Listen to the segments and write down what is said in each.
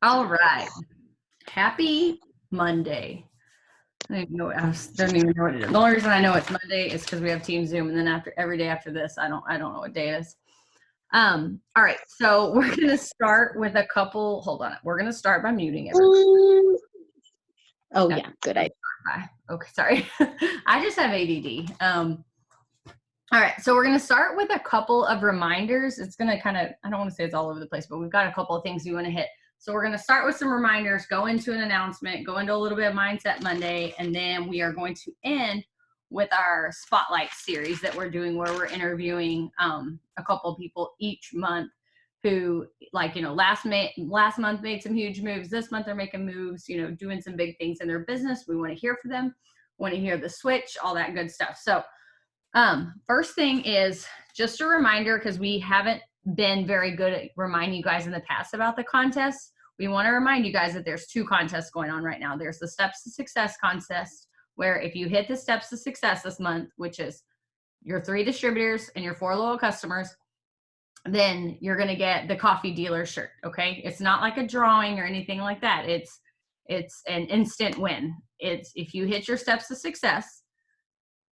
All right. Happy Monday. I don't even know, don't even know what it is. The only reason I know it's Monday is because we have Team Zoom, and then after every day after this, I don't know what day it is. All right, so we're gonna start with a couple. Hold on, we're gonna start by muting everybody. Oh yeah, good idea. Okay, sorry. I just have ADD. All right, so we're going to start with a couple of reminders. It's going to kind of, I don't want to say it's all over the place, but we've got a couple of things we want to hit. So we're going to start with some reminders, go into an announcement, go into a little bit of Mindset Monday, and then we are going to end with our Spotlight series that we're doing where we're interviewing a couple of people each month who, like, you know, last month made some huge moves. This month they're making moves, you know, doing some big things in their business. We want to hear from them, want to hear the switch, all that good stuff. So first thing is just a reminder, because we haven't been very good at reminding you guys in the past about the contests. We want to remind you guys that there's two contests going on right now. There's the Steps to Success contest, where if you hit the Steps to Success this month, which is your 3 distributors and your 4 loyal customers, then you're going to get the coffee dealer shirt. Okay. It's not like a drawing or anything like that. It's an instant win. It's if you hit your Steps to Success,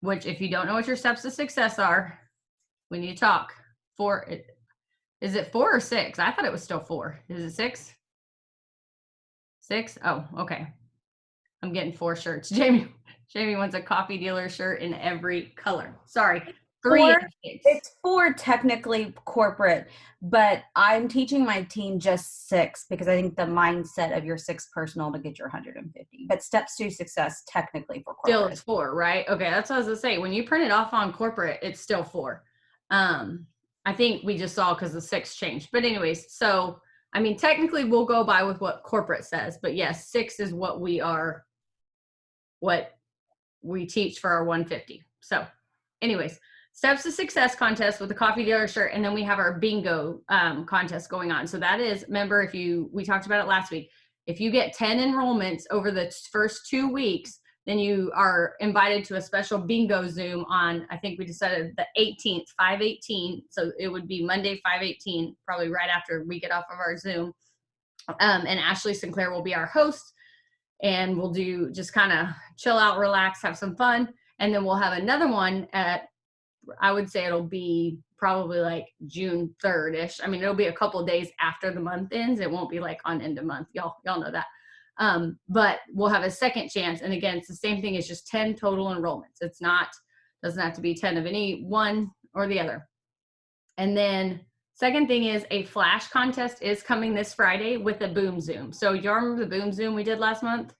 which if you don't know what your steps to success are, we need to talk. Is it 4 or 6? I thought it was still 4. Is it 6? 6? Oh, okay. I'm getting 4 shirts. Jamie wants a coffee dealer shirt in every color. Sorry. 3 and 6. It's 4 technically corporate, but I'm teaching my team just 6 because I think the mindset of your 6 personal to get your 150. But Steps to Success technically for corporate. Still it's 4, right? Okay, that's what I was gonna say. When you print it off on corporate, it's still 4. I think we just saw because the 6 changed. But anyways, so I mean, technically we'll go by with what corporate says, but yes, 6 is what we teach for our 150. So anyways, Steps to Success contest with the coffee dealer shirt, and then we have our bingo contest going on. So that is, remember, we talked about it last week, if you get 10 enrollments over the first 2 weeks, then you are invited to a special bingo Zoom on, I think we decided the 18th, 5/18. So it would be Monday, 5/18, probably right after we get off of our Zoom. And Ashley Sinclair will be our host, and we'll do just kind of chill out, relax, have some fun. And then we'll have another one I would say it'll be probably like June 3rd-ish. I mean, it'll be a couple of days after the month ends. It won't be like on end of month. Y'all know that. But we'll have a second chance. And again, it's the same thing. It's just 10 total enrollments. Doesn't have to be 10 of any one or the other. And then second thing is a flash contest is coming this Friday with a Boom Zoom. So y'all remember the Boom Zoom we did last month?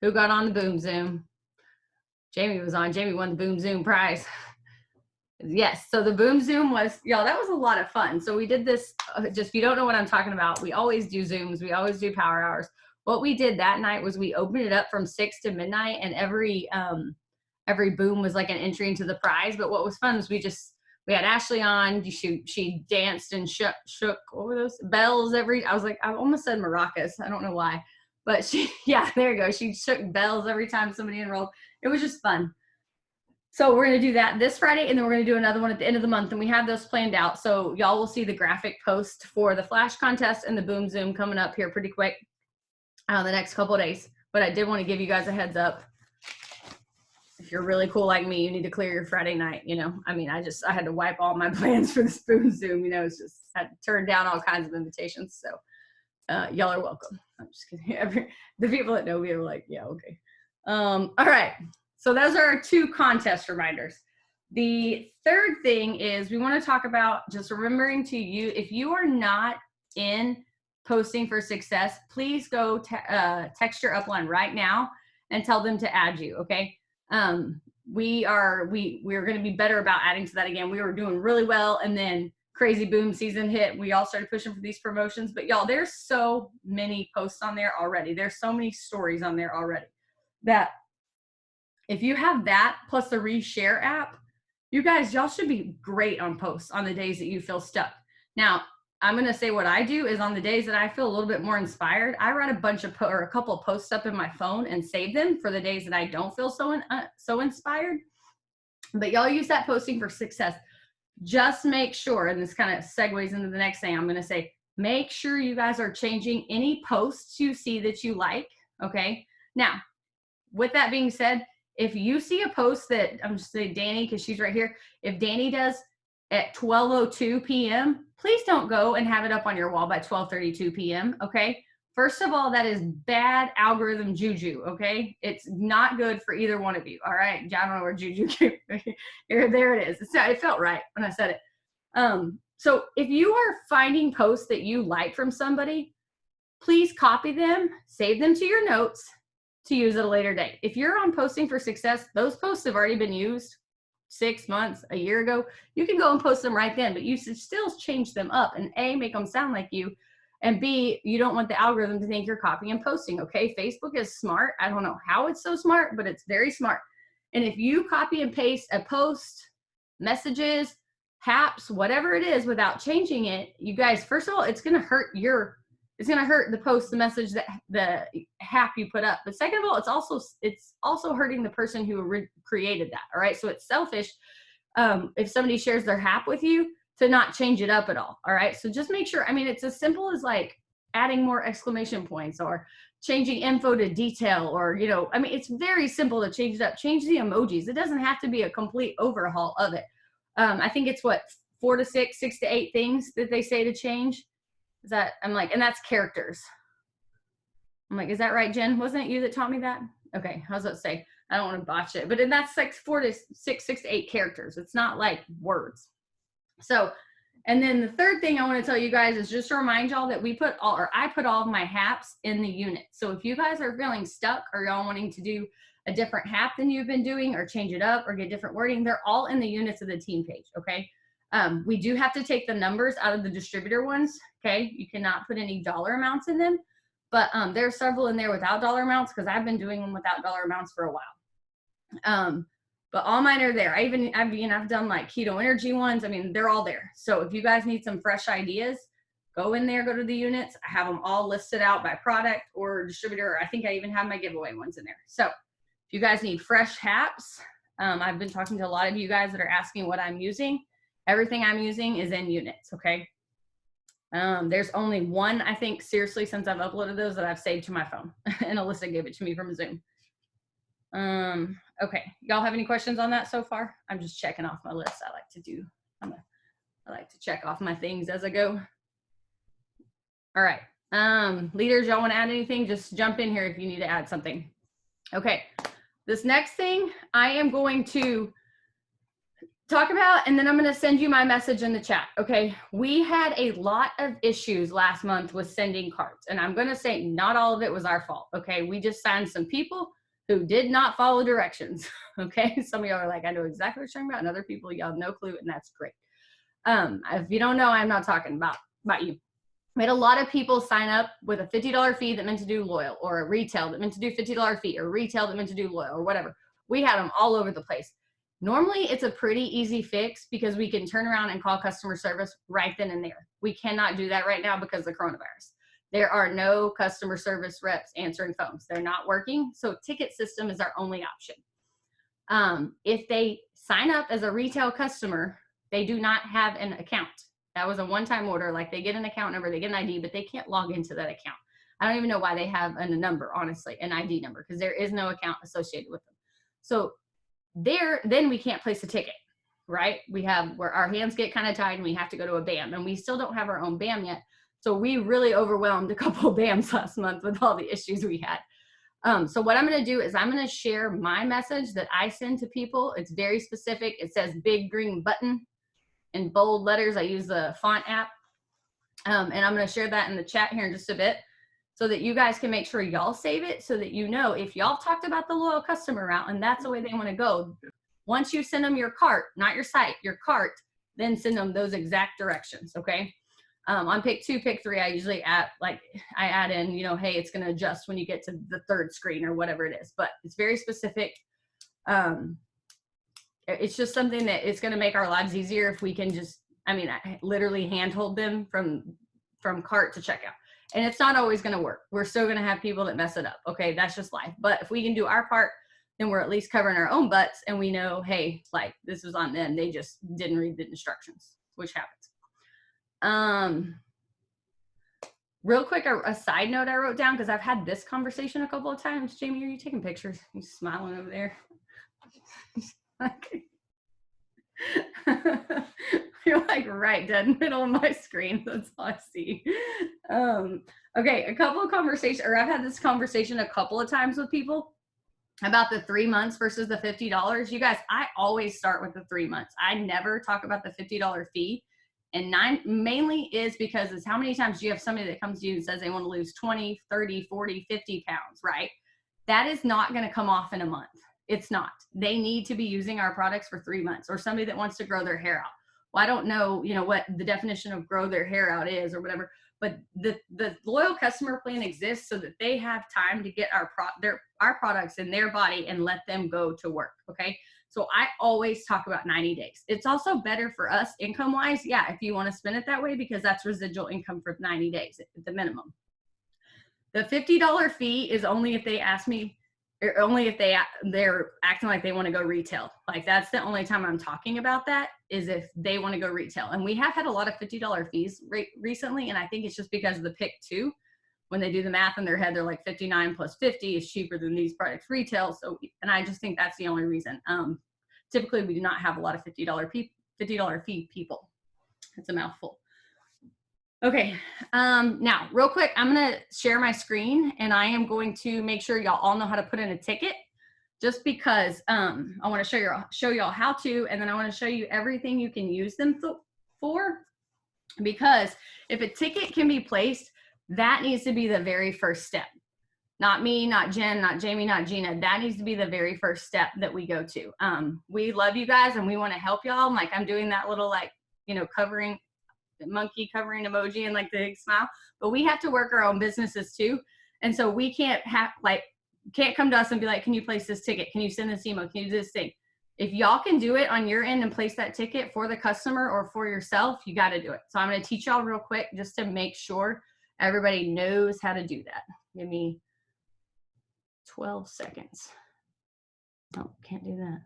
Who got on the Boom Zoom? Jamie was on. Jamie won the Boom Zoom prize. Yes, so the Boom Zoom was, y'all, that was a lot of fun. So we did this, just if you don't know what I'm talking about, we always do Zooms, we always do power hours. What we did that night was we opened it up from 6 to midnight, and every boom was like an entry into the prize. But what was fun was we had Ashley on, she danced and shook, what were those? Bells I was like, I almost said maracas, I don't know why. But there you go, she shook bells every time somebody enrolled. It was just fun. So we're going to do that this Friday, and then we're going to do another one at the end of the month, and we have those planned out. So y'all will see the graphic post for the flash contest and the Boom Zoom coming up here pretty quick the next couple of days. But I did want to give you guys a heads up. If you're really cool like me, you need to clear your Friday night, you know. I mean, I had to wipe all my plans for this Boom Zoom, you know. It's just had to turn down all kinds of invitations. So y'all are welcome. I'm just kidding. The people that know me are like, yeah, okay. All right. So those are our 2 contest reminders. The third thing is we want to talk about just remembering to you, if you are not in Posting for Success, please go text your upline right now and tell them to add you, okay? We're going to be better about adding to that again. We were doing really well, and then crazy boom season hit. We all started pushing for these promotions, but y'all, there's so many posts on there already. There's so many stories on there already that if you have that plus the reshare app, y'all should be great on posts on the days that you feel stuck. Now, I'm going to say what I do is on the days that I feel a little bit more inspired, I write a couple of posts up in my phone and save them for the days that I don't feel so inspired. But y'all use that Posting for Success. Just make sure, and this kind of segues into the next thing I'm going to say, Make sure you guys are changing any posts you see that you like. Okay. Now, with that being said, if you see a post that I'm just saying Danny, because she's right here, if Danny does at 12:02 p.m., please don't go and have it up on your wall by 12:32 p.m. Okay. First of all, that is bad algorithm juju. Okay. It's not good for either one of you. All right. I don't know where juju came. Here, there it is. It felt right when I said it. So if you are finding posts that you like from somebody, please copy them, save them to your notes to use at a later date. If you're on Posting for Success, those posts have already been used 6 months, a year ago. You can go and post them right then, but you should still change them up and A, make them sound like you, and B, you don't want the algorithm to think you're copying and posting, okay? Facebook is smart. I don't know how it's so smart, but it's very smart. And if you copy and paste a post, messages, haps, whatever it is, without changing it, you guys, first of all, it's going to hurt the post, the message, that the hap you put up. But second of all, it's also hurting the person who created that. All right. So it's selfish if somebody shares their hap with you to not change it up at all. All right. So just make sure, I mean, it's as simple as like adding more exclamation points or changing info to detail, or, you know, I mean, it's very simple to change it up. Change the emojis. It doesn't have to be a complete overhaul of it. I think it's what, 4 to 6, 6 to 8 things that they say to change. Is that, I'm like, and that's characters. I'm like, is that right, Jen? Wasn't it you that taught me that? Okay, I was about to say, I don't want to botch it, but that's like 4 to 6, 6 to 8 characters. It's not like words. So, and then the third thing I want to tell you guys is just to remind y'all that I put all of my haps in the unit. So if you guys are feeling stuck or y'all wanting to do a different hap than you've been doing, or change it up or get different wording, they're all in the units of the team page. Okay. We do have to take the numbers out of the distributor ones. Okay. You cannot put any dollar amounts in them, but there are several in there without dollar amounts, because I've been doing them without dollar amounts for a while. But all mine are there. I've done like keto energy ones. I mean, they're all there. So if you guys need some fresh ideas, go in there, go to the units. I have them all listed out by product or distributor. I think I even have my giveaway ones in there. So if you guys need fresh haps, I've been talking to a lot of you guys that are asking what I'm using. Everything I'm using is in units, okay? There's only one, I think, seriously, since I've uploaded those, that I've saved to my phone. And Alyssa gave it to me from Zoom. Okay, y'all have any questions on that so far? I'm just checking off my list. I like to check off my things as I go. All right, leaders, y'all want to add anything? Just jump in here if you need to add something. Okay, this next thing I am going to talk about, and then I'm going to send you my message in the chat. Okay, we had a lot of issues last month with sending cards, and I'm going to say not all of it was our fault. Okay, we just signed some people who did not follow directions. Okay, some of y'all are like, I know exactly what you're talking about, and other people, y'all have no clue, and that's great. If you don't know, I'm not talking about you. We had a lot of people sign up with a $50 fee that meant to do loyal, or a retail that meant to do $50 fee, or retail that meant to do loyal, or whatever. We had them all over the place. Normally, it's a pretty easy fix because we can turn around and call customer service right then and there. We cannot do that right now because of the coronavirus. There are no customer service reps answering phones. They're not working. So ticket system is our only option. If they sign up as a retail customer, they do not have an account. That was a one-time order. Like, they get an account number, they get an ID, but they can't log into that account. I don't even know why they have a number, honestly, an ID number, because there is no account associated with them. So then we can't place a ticket, right? We have where our hands get kind of tied and we have to go to a BAM, and we still don't have our own BAM yet. So we really overwhelmed a couple of BAMs last month with all the issues we had. So what I'm going to do is I'm going to share my message that I send to people. It's very specific. It says big green button in bold letters. I use the font app. And I'm going to share that in the chat here in just a bit, so that you guys can make sure y'all save it, so that you know if y'all talked about the loyal customer route and that's the way they want to go. Once you send them your cart, not your site, your cart, then send them those exact directions, okay? On pick 2, pick 3, I usually add in, you know, hey, it's going to adjust when you get to the third screen or whatever it is, but it's very specific. It's just something that it's going to make our lives easier if we can just, I literally handhold them from cart to checkout. And it's not always going to work. We're still going to have people that mess it up. Okay, that's just life. But if we can do our part, then we're at least covering our own butts, and we know, hey, like, this was on them. They just didn't read the instructions, which happens. real quick, a side note I wrote down, because I've had this conversation a couple of times. Jamie, are you taking pictures? You smiling over there? You're like right dead in the middle of my screen. That's all I see. Okay, a couple of conversations, or I've had this conversation a couple of times with people about the 3 months versus the $50. You guys, I always start with the 3 months. I never talk about the $50 fee. And mainly is because it's how many times do you have somebody that comes to you and says they want to lose 20, 30, 40, 50 pounds, right? That is not going to come off in a month. It's not. They need to be using our products for 3 months. Or somebody that wants to grow their hair out. Well, I don't know, what the definition of grow their hair out is or whatever, but the loyal customer plan exists so that they have time to get our products in their body and let them go to work. Okay. So I always talk about 90 days. It's also better for us income wise. Yeah. If you want to spend it that way, because that's residual income for 90 days at the minimum. The $50 fee is only if they ask me, or only if they're acting like they want to go retail. Like that's the only time I'm talking about that, is if they want to go retail. And we have had a lot of $50 fees recently. And I think it's just because of the pick too. When they do the math in their head, they're like 59 plus 50 is cheaper than these products retail. So, and I just think that's the only reason. Typically we do not have a lot of $50 fee people. It's a mouthful. Okay, now real quick, I'm gonna share my screen and I am going to make sure y'all all know how to put in a ticket, just because I wanna show y'all how to, and then I wanna show you everything you can use them for, because if a ticket can be placed, that needs to be the very first step. Not me, not Jen, not Jamie, not Gina. That needs to be the very first step that we go to. We love you guys and we wanna help y'all. Like I'm doing that little covering, monkey covering emoji and like the big smile, but we have to work our own businesses too. And so we can't come to us and be like, can you place this ticket? Can you send this email? Can you do this thing? If y'all can do it on your end and place that ticket for the customer or for yourself, you got to do it. So I'm going to teach y'all real quick just to make sure everybody knows how to do that. Give me 12 seconds. Oh, can't do that.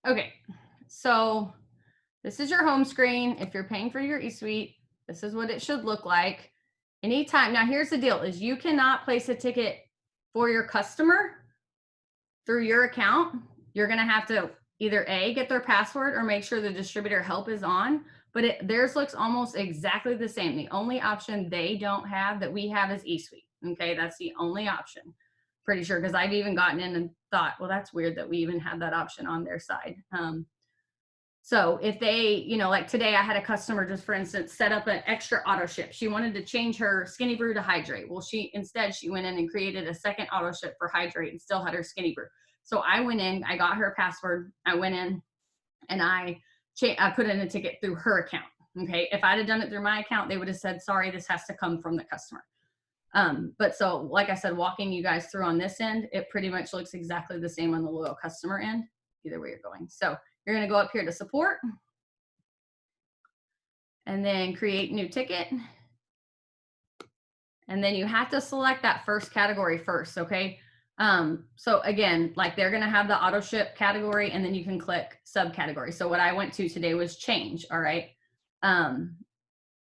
Okay, so this is your home screen. If you're paying for your eSuite, this is what it should look like. Anytime, now here's the deal, is you cannot place a ticket for your customer through your account. You're gonna have to either A, get their password or make sure the distributor help is on, but theirs looks almost exactly the same. The only option they don't have that we have is eSuite, okay? That's the only option. Pretty sure, because I've even gotten in and thought, well, that's weird that we even had that option on their side. So if they, like today I had a customer, just for instance, set up an extra auto ship. She wanted to change her Skinny Brew to Hydrate. Well, she went in and created a second auto ship for Hydrate and still had her Skinny Brew. So I went in, I got her password. I went in and I put in a ticket through her account. Okay. If I'd have done it through my account, they would have said, sorry, this has to come from the customer. But so, like I said, walking you guys through on this end, it pretty much looks exactly the same on the loyal customer end, either way you're going. So you're going to go up here to support and then create new ticket. And then you have to select that first category first. Okay. So again, like they're going to have the auto ship category and then you can click subcategory. So what I went to today was change. All right.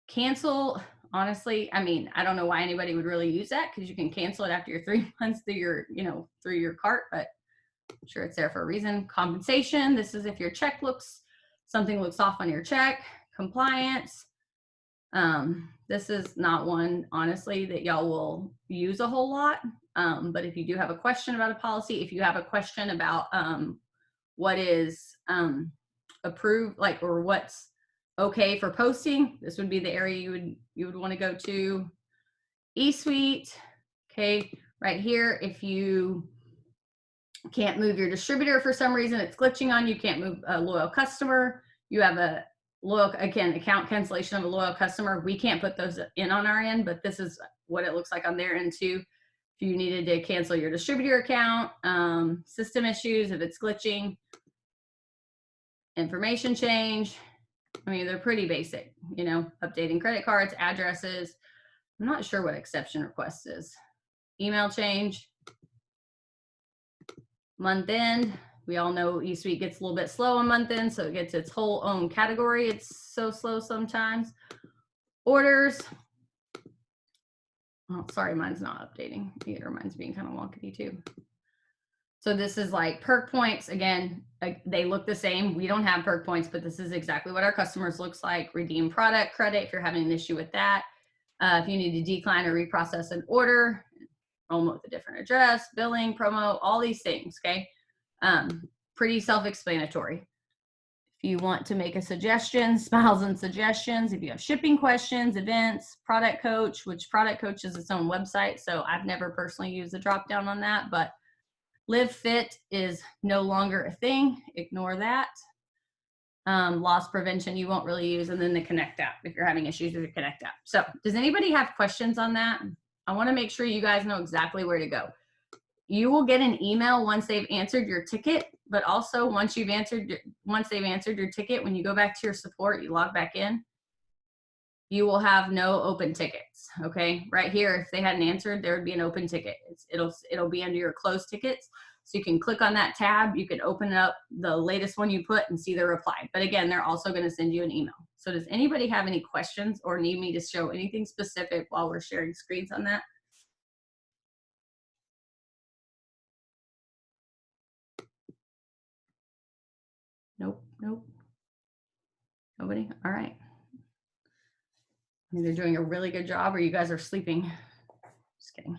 Cancel. Honestly, I mean, I don't know why anybody would really use that, because you can cancel it after your 3 months through your, through your cart, but I'm sure it's there for a reason. Compensation. This is if your check something looks off on your check. Compliance. This is not one, honestly, that y'all will use a whole lot. But if you do have a question about a policy, if you have a question about what is approved, like, or what's okay for posting, this would be the area you would want to go to. eSuite. Okay, right here, if you can't move your distributor for some reason, it's glitching on you, can't move a loyal customer, you have a loyal, again, account cancellation of a loyal customer, we can't put those in on our end, but this is what it looks like on their end too. If you needed to cancel your distributor account, system issues, if it's glitching, information change. I mean, they're pretty basic, you know, updating credit cards, addresses. I'm not sure what exception request is. Email change, month end. We all know eSuite gets a little bit slow on month end, so it gets its whole own category. It's so slow sometimes. Orders. Oh, sorry, mine's not updating either. Mine's being kind of wonky too. So this is like perk points. Again, they look the same. We don't have perk points, but this is exactly what our customers looks like. Redeem product credit if you're having an issue with that. If you need to decline or reprocess an order, enrollment with a different address, billing, promo, all these things, okay? Pretty self-explanatory. If you want to make a suggestion, smiles and suggestions. If you have shipping questions, events, product coach, which product coach is its own website. So I've never personally used the drop down on that, but Live Fit is no longer a thing. Ignore that. Loss prevention you won't really use, and then the Connect app if you're having issues with your Connect app. So does anybody have questions on that? I want to make sure you guys know exactly where to go. You will get an email once they've answered your ticket, but also once they've answered your ticket, when you go back to your support, you log back in, you will have no open tickets. Okay, right here, if they hadn't answered, there would be an open ticket. It'll be under your closed tickets. So you can click on that tab, you can open up the latest one you put and see the reply. But again, they're also going to send you an email. So does anybody have any questions or need me to show anything specific while we're sharing screens on that? Nope, nope. Nobody? All right. Either doing a really good job or you guys are sleeping. Just kidding.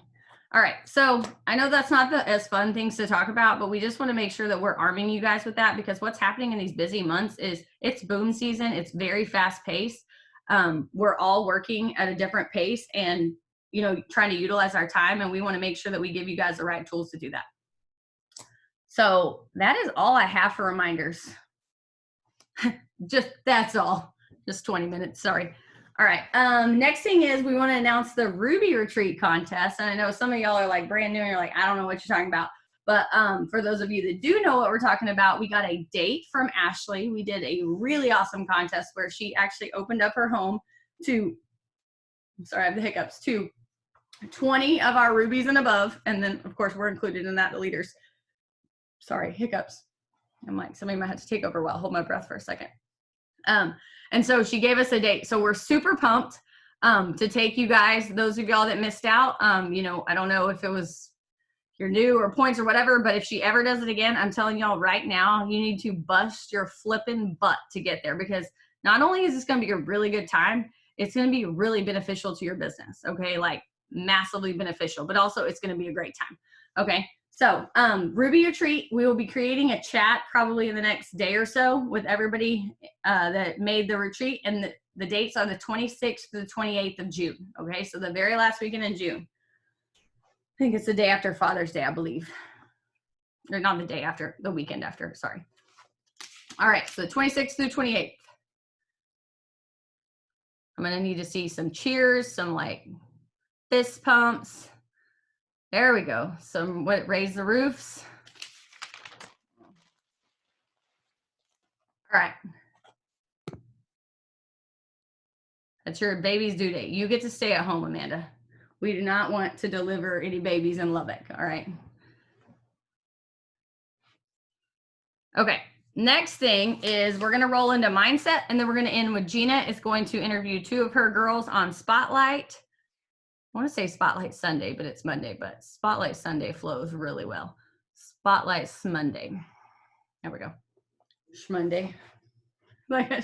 All right, so I know that's not the as fun things to talk about, but we just want to make sure that we're arming you guys with that, because what's happening in these busy months is it's boom season. It's very fast paced. We're all working at a different pace and, you know, trying to utilize our time, and we want to make sure that we give you guys the right tools to do that. So that is all I have for reminders. That's all. Just 20 minutes, sorry. All right, next thing is we want to announce the Ruby Retreat contest. And I know some of y'all are like brand new and you're like, I don't know what you're talking about. But for those of you that do know what we're talking about, we got a date from Ashley. We did a really awesome contest where she actually opened up her home to, I'm sorry, I have the hiccups, to 20 of our rubies and above. And then of course we're included in that, the leaders. Sorry, hiccups. I'm like, somebody might have to take over while I hold my breath for a second. And so she gave us a date. So we're super pumped to take you guys, those of y'all that missed out. You know, I don't know if it was you're new or points or whatever, but if she ever does it again, I'm telling y'all right now, you need to bust your flipping butt to get there, because not only is this going to be a really good time, it's going to be really beneficial to your business. Okay. Like massively beneficial, but also it's going to be a great time. Okay. So Ruby Retreat, we will be creating a chat probably in the next day or so with everybody that made the retreat, and the dates are the 26th to the 28th of June. Okay, so the very last weekend in June. I think it's the day after Father's Day, I believe. Or not the day after, the weekend after, sorry. All right, so the 26th through 28th. I'm gonna need to see some cheers, some like fist pumps. There we go. Some what, raise the roofs. All right. That's your baby's due date. You get to stay at home, Amanda. We do not want to deliver any babies in Lubbock. All right. Okay. Next thing is we're going to roll into mindset, and then we're going to end with Gina is going to interview 2 of her girls on Spotlight. I want to say Spotlight Sunday, but it's Monday, but Spotlight Sunday flows really well. Spotlight Monday. There we go. Shmonday. Like a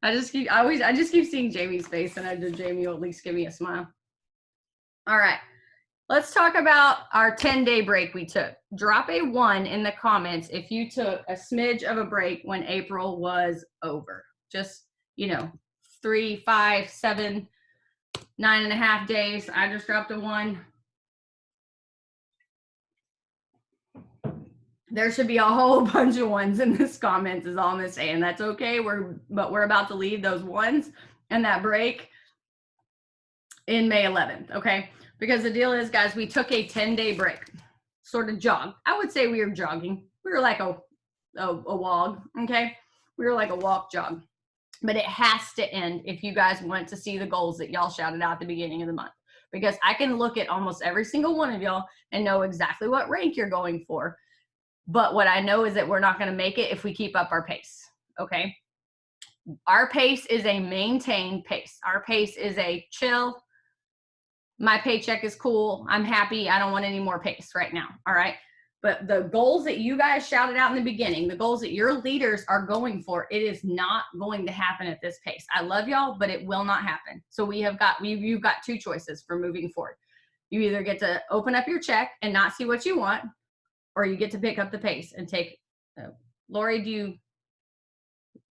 I just keep seeing Jamie's face, and I know Jamie will at least give me a smile. All right. Let's talk about our 10-day break we took. Drop a 1 in the comments if you took a smidge of a break when April was over. Just, you know, 3, 5, 7, 9.5 days. I just dropped a 1. There should be a whole bunch of 1s in this comments is all I'm gonna say, and that's okay. But we're about to leave those 1s and that break in May 11th, okay? Because the deal is, guys, we took a 10-day break, sort of jog. I would say we were jogging. We were like a wog, okay? We were like a walk jog. But it has to end if you guys want to see the goals that y'all shouted out at the beginning of the month. Because I can look at almost every single one of y'all and know exactly what rank you're going for. But what I know is that we're not going to make it if we keep up our pace, okay? Our pace is a maintained pace. Our pace is a chill. My paycheck is cool. I'm happy. I don't want any more pace right now. All right. But the goals that you guys shouted out in the beginning, the goals that your leaders are going for, it is not going to happen at this pace. I love y'all, but it will not happen. So you've got two choices for moving forward. You either get to open up your check and not see what you want, or you get to pick up the pace and take. Lori,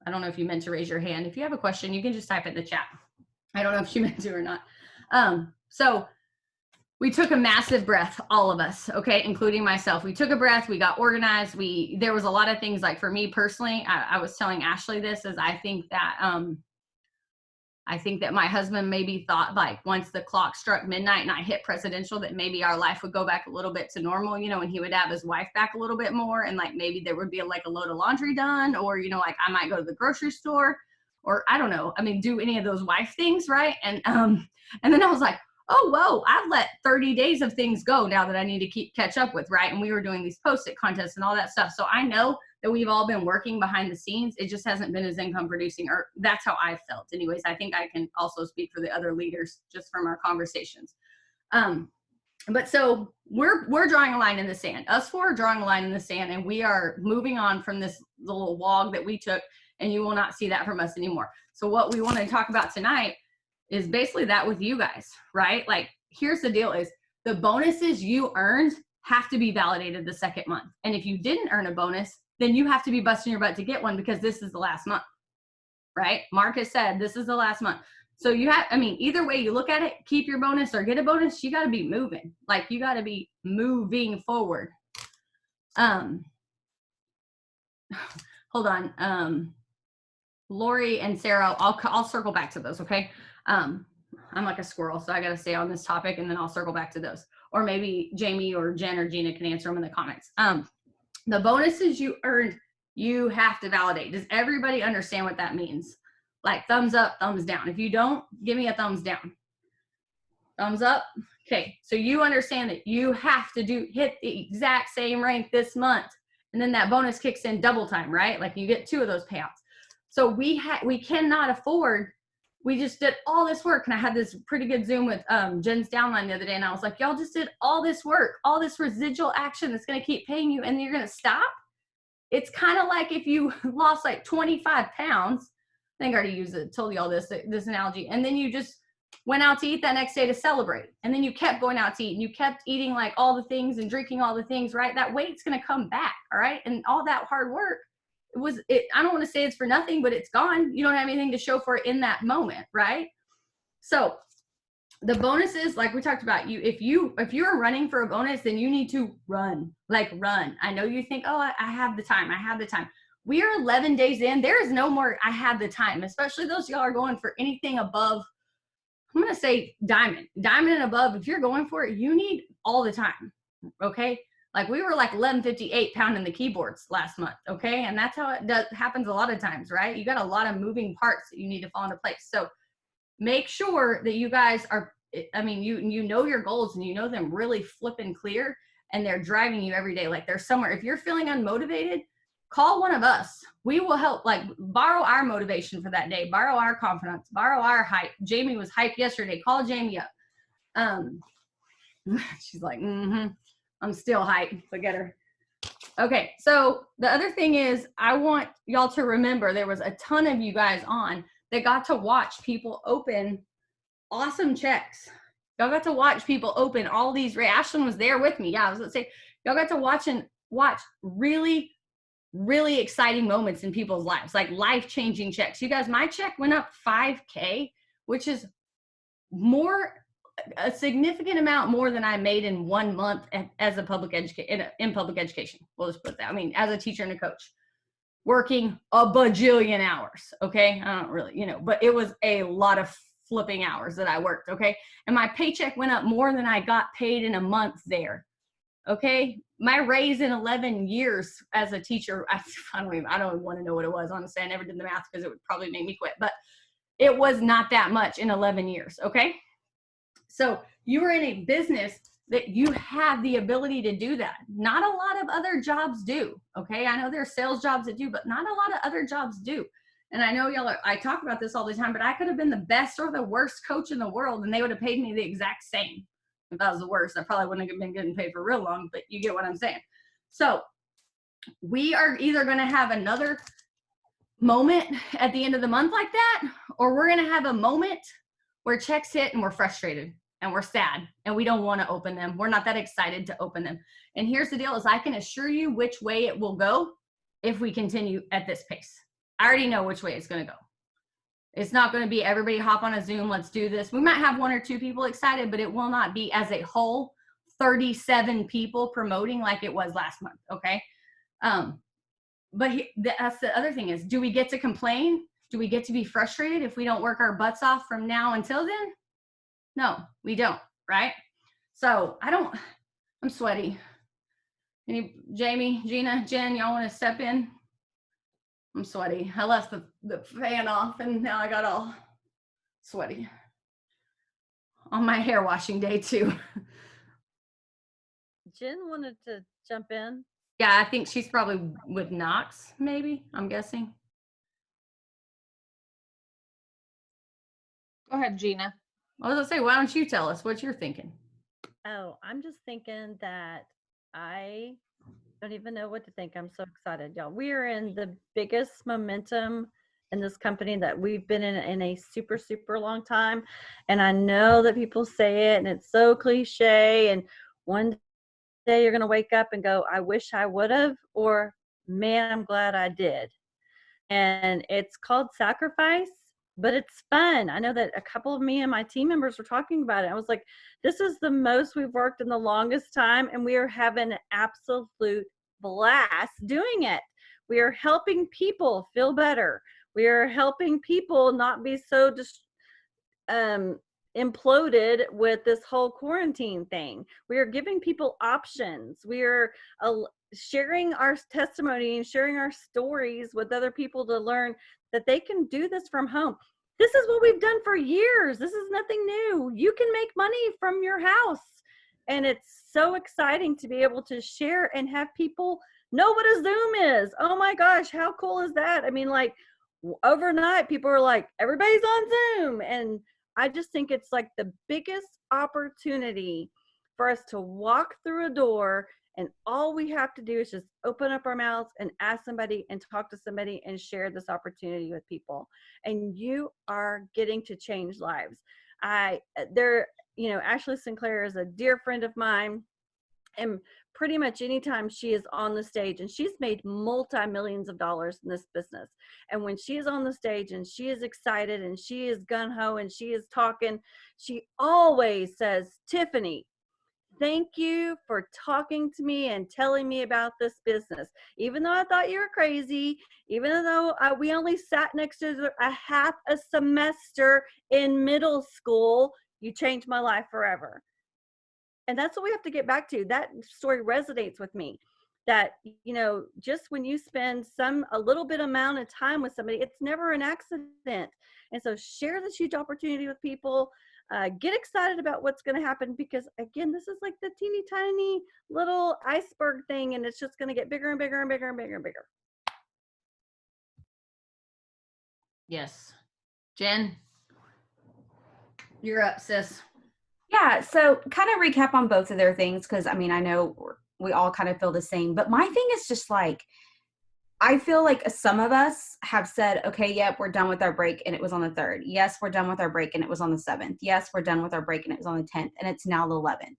I don't know if you meant to raise your hand. If you have a question, you can just type it in the chat. I don't know if you meant to or not. So we took a massive breath, all of us, okay, including myself. We took a breath, we got organized. There was a lot of things, like for me personally, I was telling Ashley this, is I think that my husband maybe thought, like, once the clock struck midnight and I hit presidential, that maybe our life would go back a little bit to normal, and he would have his wife back a little bit more, and like maybe there would be like a load of laundry done, or like I might go to the grocery store, or I don't know, do any of those wife things, right? And then I was like, oh, whoa, I've let 30 days of things go now that I need to catch up with, right? And we were doing these post-it contests and all that stuff. So I know that we've all been working behind the scenes. It just hasn't been as income producing, or that's how I felt. Anyways, I think I can also speak for the other leaders just from our conversations. But so we're drawing a line in the sand. Us four are drawing a line in the sand, and we are moving on from this little log that we took, and you will not see that from us anymore. So what we want to talk about tonight is basically that with you guys, right? Like, here's the deal: is the bonuses you earned have to be validated the second month. And if you didn't earn a bonus, then you have to be busting your butt to get one, because this is the last month, right? Mark has said this is the last month. So you have, either way you look at it, keep your bonus or get a bonus, you got to be moving. Like, you got to be moving forward. Hold on. Lori and Sarah, I'll circle back to those, okay? I'm like a squirrel, so I got to stay on this topic, and then I'll circle back to those. Or maybe Jamie or Jen or Gina can answer them in the comments. The bonuses you earned, you have to validate. Does everybody understand what that means? Like, thumbs up, thumbs down. If you don't, give me a thumbs down. Thumbs up. Okay, so you understand that you have to hit the exact same rank this month, and then that bonus kicks in double time, right? Like, you get 2 of those payouts. So we cannot afford. We just did all this work, and I had this pretty good Zoom with Jen's downline the other day, and I was like, y'all just did all this work, all this residual action that's going to keep paying you, and you're going to stop? It's kind of like if you lost like 25 pounds. I think I already told you all this analogy, and then you just went out to eat that next day to celebrate, and then you kept going out to eat, and you kept eating like all the things and drinking all the things, right? That weight's going to come back, all right? And all that hard work, I don't want to say it's for nothing, but it's gone. You don't have anything to show for it in that moment, right? So the bonuses, like we talked about, if you're running for a bonus, then you need to run. I know you think, oh, I have the time. We are 11 days in. There is no more I have the time, especially those y'all are going for anything above, I'm going to say diamond and above. If you're going for it, you need all the time, okay? Like, we were like 11:58 pounding the keyboards last month, okay? And that's how it happens a lot of times, right? You got a lot of moving parts that you need to fall into place. So make sure that you guys are, you know your goals, and you know them really flipping clear, and they're driving you every day. Like, there's somewhere, if you're feeling unmotivated, call one of us. We will help, like, borrow our motivation for that day, borrow our confidence, borrow our hype. Jamie was hyped yesterday. Call Jamie up. She's like, I'm still hyped. Forget her. Okay, so the other thing is, I want y'all to remember there was a ton of you guys on that got to watch people open awesome checks. Y'all got to watch people open all these. Ashlyn was there with me. Yeah, I was going to say, y'all got to watch really, really exciting moments in people's lives, like life-changing checks. You guys, my check went up $5K, which is a significant amount more than I made in 1 month as a public education. We'll just put that. As a teacher and a coach, working a bajillion hours. Okay, I don't really, but it was a lot of flipping hours that I worked. Okay. And my paycheck went up more than I got paid in a month there. Okay. My raise in 11 years as a teacher, I don't even want to know what it was. Honestly, I never did the math because it would probably make me quit, but it was not that much in 11 years. Okay. So you are in a business that you have the ability to do that. Not a lot of other jobs do. Okay. I know there are sales jobs that do, but not a lot of other jobs do. And I know I talk about this all the time, but I could have been the best or the worst coach in the world and they would have paid me the exact same. If I was the worst, I probably wouldn't have been getting paid for real long, but you get what I'm saying. So we are either going to have another moment at the end of the month like that, or we're going to have a moment where checks hit and we're frustrated and we're sad and we don't want to open them. We're not that excited to open them. And here's the deal is I can assure you which way it will go if we continue at this pace. I already know which way it's going to go. It's not going to be everybody hop on a Zoom, let's do this. We might have 1 or 2 people excited, but it will not be as a whole 37 people promoting like it was last month, okay? But that's the other thing is, do we get to complain? Do we get to be frustrated if we don't work our butts off from now until then? No, we don't, right? So I'm sweaty. Jamie, Gina, Jen, y'all want to step in? I'm sweaty. I left the fan off and now I got all sweaty. On my hair washing day too. Jen wanted to jump in. Yeah, I think she's probably with Knox, maybe, I'm guessing. Go ahead, Gina. I was gonna say, why don't you tell us what you're thinking? Oh, I'm just thinking that I don't even know what to think. I'm so excited, y'all. We are in the biggest momentum in this company that we've been in a super, super long time. And I know that people say it and it's so cliche. And one day you're going to wake up and go, I wish I would have, or man, I'm glad I did. And it's called sacrifice, but it's fun. I know that a couple of me and my team members were talking about it. I was like, this is the most we've worked in the longest time, and we are having an absolute blast doing it. We are helping people feel better. We are helping people not be so just imploded with this whole quarantine thing. We are giving people options. We are sharing our testimony and sharing our stories with other people to learn that they can do this from home. This is what we've done for years. This is nothing new. You can make money from your house. And it's so exciting to be able to share and have people know what a Zoom is. Oh my gosh, how cool is that? I mean, like overnight, people are like, everybody's on Zoom. And I just think it's like the biggest opportunity for us to walk through a door, and all we have to do is just open up our mouths and ask somebody and talk to somebody and share this opportunity with people. And you are getting to change lives. Ashley Sinclair is a dear friend of mine, and pretty much anytime she is on the stage, and she's made multi-millions of dollars in this business, and when she is on the stage and she is excited and she is gung-ho and she is talking, she always says, Tiffany, thank you for talking to me and telling me about this business. Even though I thought you were crazy, even though we only sat next to a half a semester in middle school, you changed my life forever. And that's what we have to get back to. That story resonates with me, that, just when you spend a little bit amount of time with somebody, it's never an accident. And so share this huge opportunity with people. Get excited about what's going to happen, because again, this is like the teeny tiny little iceberg thing, and it's just going to get bigger and bigger and bigger and bigger and bigger. Yes. Jen, you're up, sis. Yeah, so kind of recap on both of their things, because I know we all kind of feel the same, but my thing is just like, I feel like some of us have said, okay, yep, we're done with our break, and it was on the 3rd. Yes, we're done with our break, and it was on the 7th. Yes, we're done with our break, and it was on the 10th, and it's now the 11th.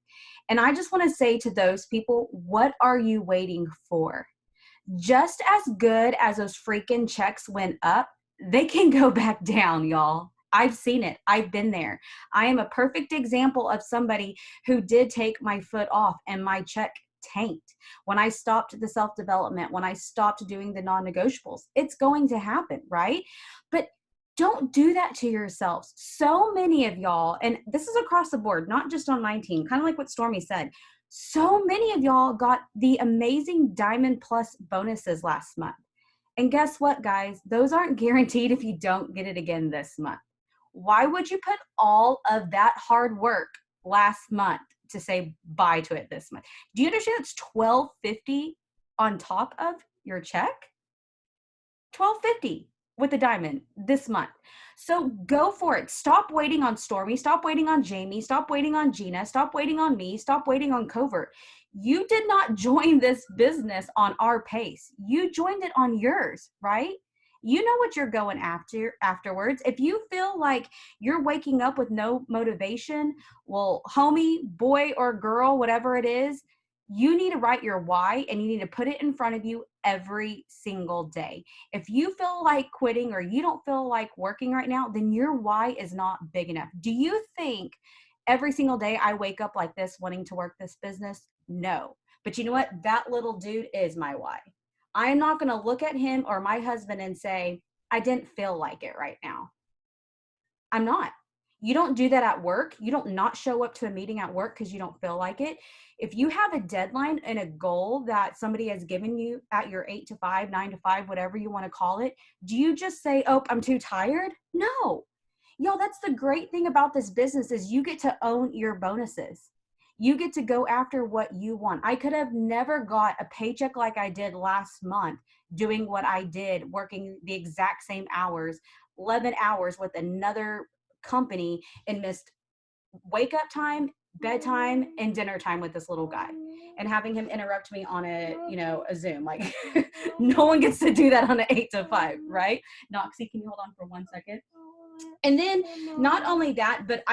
And I just want to say to those people, what are you waiting for? Just as good as those freaking checks went up, they can go back down, y'all. I've seen it. I've been there. I am a perfect example of somebody who did take my foot off, and my check tanked. When I stopped the self-development, when I stopped doing the non-negotiables, it's going to happen, right? But Don't do that to yourselves. So many of y'all, and this is across the board, not just on my team, kind of like what Stormy said. So many of y'all got the amazing Diamond Plus bonuses last month. And guess what, guys? Those aren't guaranteed if you don't get it again this month. Why would you put all of that hard work last month to say bye to it this month? Do you understand it's $12.50 on top of your check? $12.50 with the diamond this month. So go for it. Stop waiting on Stormy. Stop waiting on Jamie. Stop waiting on Gina. Stop waiting on me. Stop waiting on Covert. You did not join this business on our pace. You joined it on yours, right? You know what you're going after afterwards. If you feel like you're waking up with no motivation, well, homie, boy or girl, whatever it is, you need to write your why and you need to put it in front of you every single day. If you feel like quitting or you don't feel like working right now, then your why is not big enough. Do you think every single day I wake up like this wanting to work this business? No. But you know what? That little dude is my why. I'm not going to look at him or my husband and say, I didn't feel like it right now. I'm not. You don't do that at work. You don't not show up to a meeting at work because you don't feel like it. If you have a deadline and a goal that somebody has given you at your 8 to 5, 9 to 5, whatever you want to call it, do you just say, oh, I'm too tired? No. Yo, that's the great thing about this business is you get to own your bonuses. You get to go after what you want. I could have never got a paycheck like I did last month doing what I did, working the exact same hours, 11 hours with another company, and missed wake up time, bedtime, and dinner time with this little guy, and having him interrupt me on a Zoom. Like no one gets to do that on an 8 to 5, right? Noxie, can you hold on for 1 second? And then not only that, but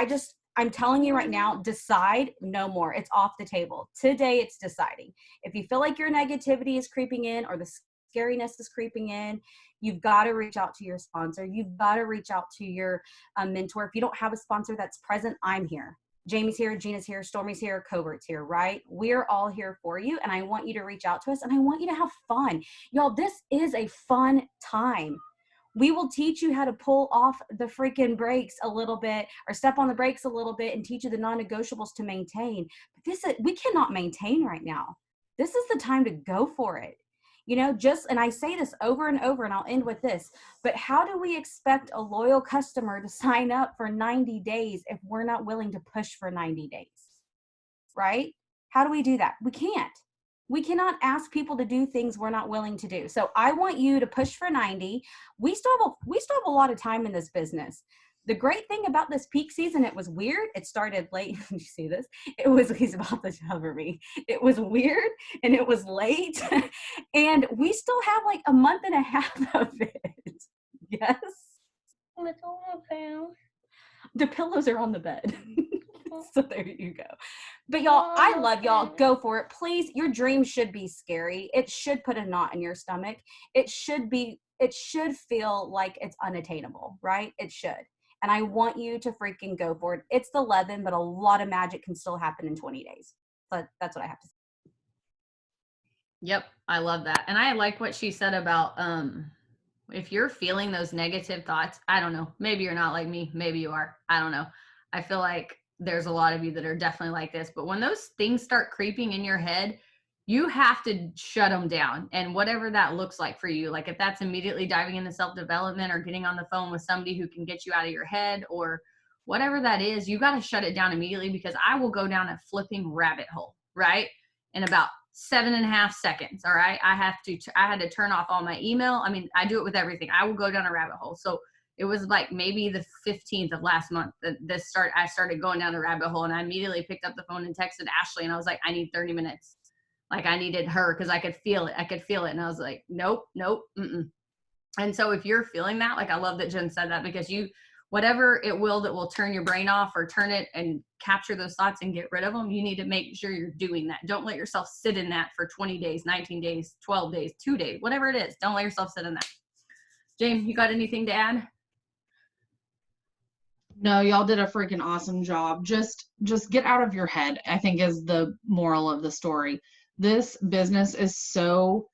I'm telling you right now, decide no more. It's off the table. Today it's deciding. If you feel like your negativity is creeping in or the scariness is creeping in, you've got to reach out to your sponsor. You've got to reach out to your mentor. If you don't have a sponsor that's present, I'm here. Jamie's here, Gina's here, Stormy's here, Covert's here, right? We're all here for you, and I want you to reach out to us, and I want you to have fun. Y'all, this is a fun time. We will teach you how to pull off the freaking brakes a little bit or step on the brakes a little bit and teach you the non-negotiables to maintain. But we cannot maintain right now. This is the time to go for it. And I say this over and over, and I'll end with this, but how do we expect a loyal customer to sign up for 90 days if we're not willing to push for 90 days, right? How do we do that? We can't. We cannot ask people to do things we're not willing to do. So I want you to push for 90. We still have a lot of time in this business. The great thing about this peak season, it was weird. It started late. You see this? He's about to cover me. It was weird and it was late. And we still have like a month and a half of it. Yes. The pillows are on the bed. So there you go. But y'all, I love y'all. Go for it. Please, your dream should be scary. It should put a knot in your stomach. It should feel like it's unattainable, right? It should. And I want you to freaking go for it. It's the 11, but a lot of magic can still happen in 20 days. So that's what I have to say. Yep. I love that. And I like what she said about, if you're feeling those negative thoughts, I don't know, maybe you're not like me. Maybe you are. I don't know. I feel like there's a lot of you that are definitely like this, but when those things start creeping in your head, you have to shut them down. And whatever that looks like for you, like if that's immediately diving into self-development or getting on the phone with somebody who can get you out of your head or whatever that is, you got to shut it down immediately, because I will go down a flipping rabbit hole, right? In about 7.5 seconds. All right. I had to turn off all my email. I mean, I do it with everything. I will go down a rabbit hole. So it was like maybe the 15th of last month that I started going down the rabbit hole, and I immediately picked up the phone and texted Ashley, and I was like, I need 30 minutes. Like I needed her because I could feel it. And I was like, nope. And so if you're feeling that, like I love that Jen said that, because whatever it will that will turn your brain off or turn it and capture those thoughts and get rid of them, you need to make sure you're doing that. Don't let yourself sit in that for 20 days, 19 days, 12 days, 2 days, whatever it is. Don't let yourself sit in that. James, you got anything to add? No, y'all did a freaking awesome job. Just get out of your head, I think, is the moral of the story. This business is so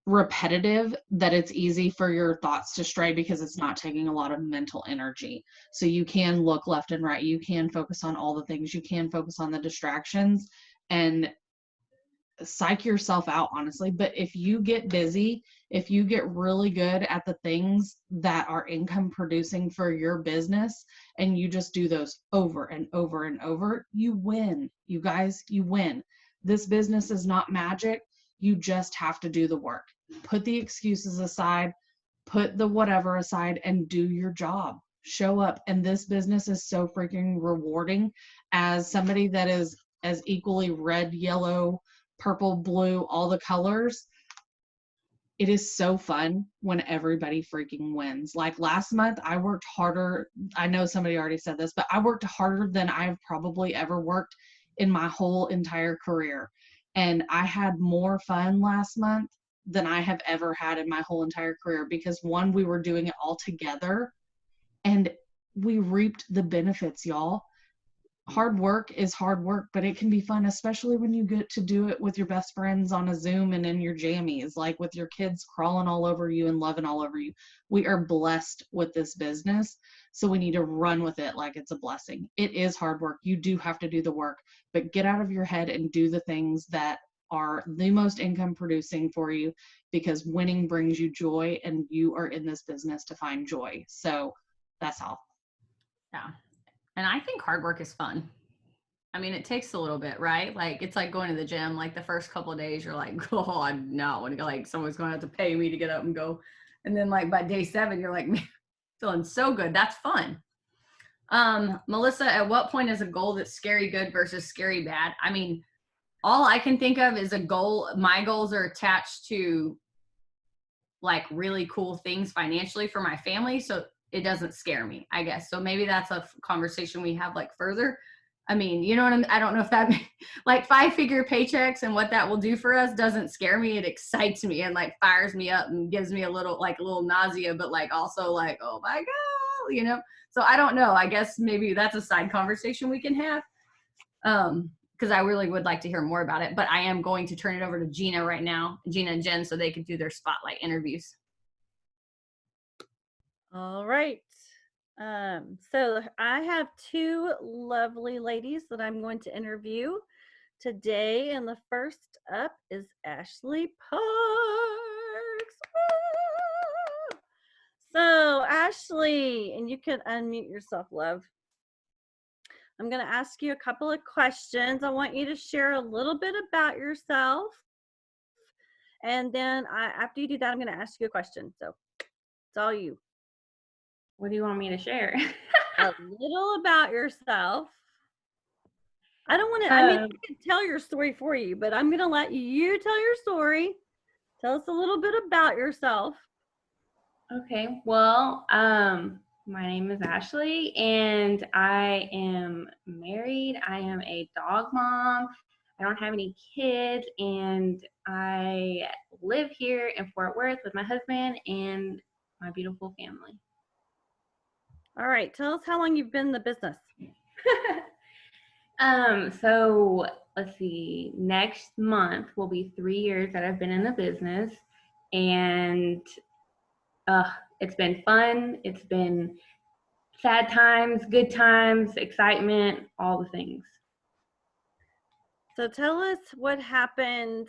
repetitive that it's easy for your thoughts to stray because it's not taking a lot of mental energy. So you can look left and right. You can focus on all the things. You can focus on the distractions and psych yourself out, honestly. But if you get busy, if you get really good at the things that are income producing for your business and you just do those over and over and over, you win. You guys, you win. This business is not magic. You just have to do the work. Put the excuses aside, put the whatever aside, and do your job. Show up. And this business is so freaking rewarding. As somebody that is as equally red, yellow, purple, blue, all the colors, it is so fun when everybody freaking wins. Like last month, I worked harder. I know somebody already said this, but I worked harder than I've probably ever worked in my whole entire career. And I had more fun last month than I have ever had in my whole entire career because one, we were doing it all together and we reaped the benefits, y'all. Hard work is hard work, but it can be fun, especially when you get to do it with your best friends on a Zoom and in your jammies, like with your kids crawling all over you and loving all over you. We are blessed with this business, so we need to run with it like it's a blessing. It is hard work. You do have to do the work, but get out of your head and do the things that are the most income producing for you, because winning brings you joy and you are in this business to find joy. So that's all. Yeah. And I think hard work is fun. I mean, it takes a little bit, right? Like, it's like going to the gym. Like the first couple of days, you're like, oh, I do not want to go. Like, someone's going to have to pay me to get up and go. And then, like, by day 7, you're like, man, feeling so good. That's fun. Melissa, at what point is a goal that's scary good versus scary bad? I mean, all I can think of is a goal. My goals are attached to like really cool things financially for my family. So it doesn't scare me, I guess. So maybe that's a conversation we have like further. I mean, you know what I don't know if that like 5-figure paychecks and what that will do for us doesn't scare me. It excites me and like fires me up and gives me a little nausea, but like also like, oh my God, you know? So I don't know. I guess maybe that's a side conversation we can have. Because I really would like to hear more about it, but I am going to turn it over to Gina right now, Gina and Jen, so they can do their spotlight interviews. All right. So I have 2 lovely ladies that I'm going to interview today, and the first up is Ashley Parks. Woo! So Ashley, and you can unmute yourself, love. I'm going to ask you a couple of questions. I want you to share a little bit about yourself. And then after you do that, I'm going to ask you a question. So it's all you. What do you want me to share? A little about yourself. I don't want to, I mean, I can tell your story for you, but I'm going to let you tell your story. Tell us a little bit about yourself. Okay. Well, my name is Ashley and I am married. I am a dog mom. I don't have any kids and I live here in Fort Worth with my husband and my beautiful family. All right. Tell us how long you've been in the business. So let's see, next month will be 3 years that I've been in the business, and it's been fun. It's been sad times, good times, excitement, all the things. So tell us what happened.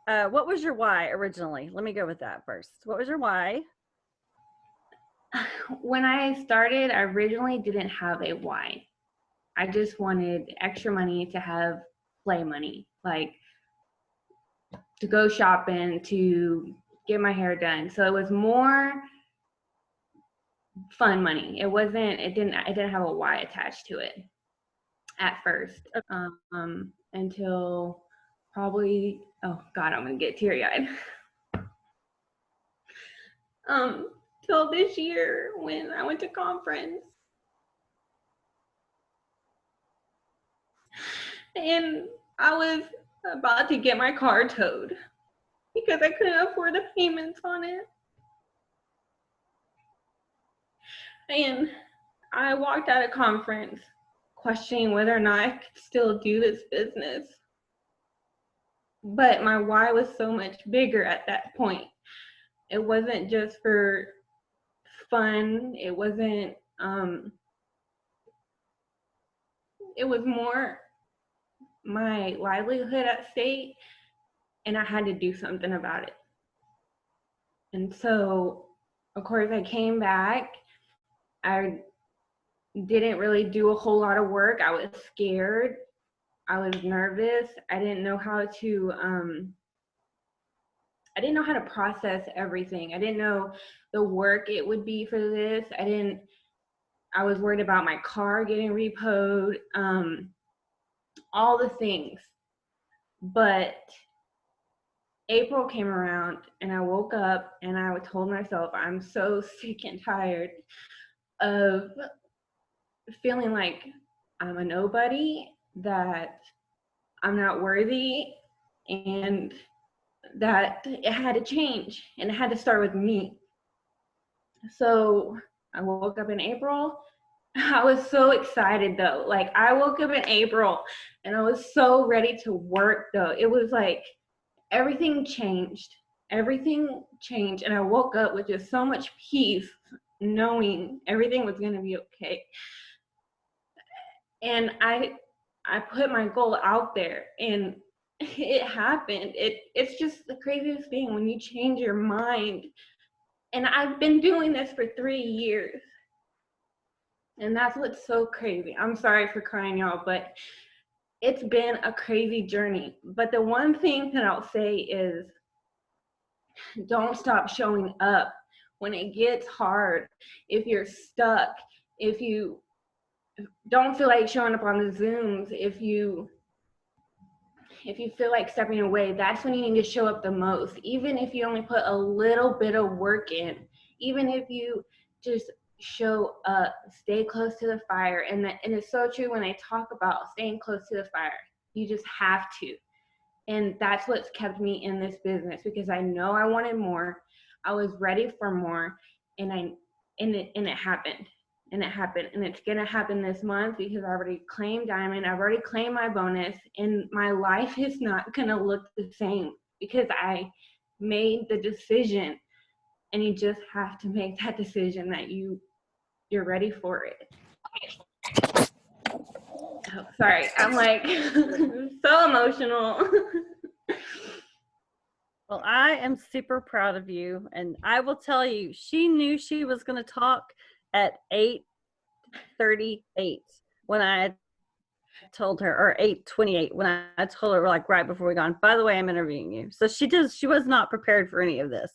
What was your why originally? Let me go with that first. What was your why? When I started, I originally didn't have a why. I just wanted extra money to have play money, like to go shopping, to get my hair done. So it was more fun money. It didn't have a why attached to it at first. Until probably, oh God, I'm gonna get teary-eyed. Till this year when I went to conference. And I was about to get my car towed because I couldn't afford the payments on it. And I walked out of conference questioning whether or not I could still do this business. but my why was so much bigger at that point. It wasn't just for fun. It wasn't, it was more my livelihood at stake, and I had to do something about it. And so, of course, I came back. I didn't really do a whole lot of work. I was scared. I was nervous. I didn't know how to process everything. I didn't know the work it would be for this. I was worried about my car getting repoed, all the things. But April came around and I woke up and I told myself, I'm so sick and tired of feeling like I'm a nobody, that I'm not worthy, and that it had to change and it had to start with me. So I woke up in April. I was so excited though. Like, I woke up in April and I was so ready to work though. It was like everything changed. Everything changed. And I woke up with just so much peace, knowing everything was going to be okay. And I put my goal out there and it happened. It's just the craziest thing when you change your mind. And I've been doing this for 3 years. And that's what's so crazy. I'm sorry for crying, y'all, but it's been a crazy journey. But the one thing that I'll say is, don't stop showing up when it gets hard. If you're stuck, if you don't feel like showing up on the Zooms, if you feel like stepping away, that's when you need to show up the most. Even if you only put a little bit of work in, even if you just show up, stay close to the fire. And it's so true when I talk about staying close to the fire. You just have to. And that's what's kept me in this business, because I know I wanted more. I was ready for more, and it happened. And it happened, and it's gonna happen this month because I already claimed Diamond. I've already claimed my bonus, and my life is not gonna look the same because I made the decision. And you just have to make that decision that you're ready for it. Oh, sorry, I'm like so emotional. Well, I am super proud of you. And I will tell you, she knew she was going to talk at 8:38 when I told her, or 8:28 when I told her, like right before we gone, by the way, I'm interviewing you. So she was not prepared for any of this.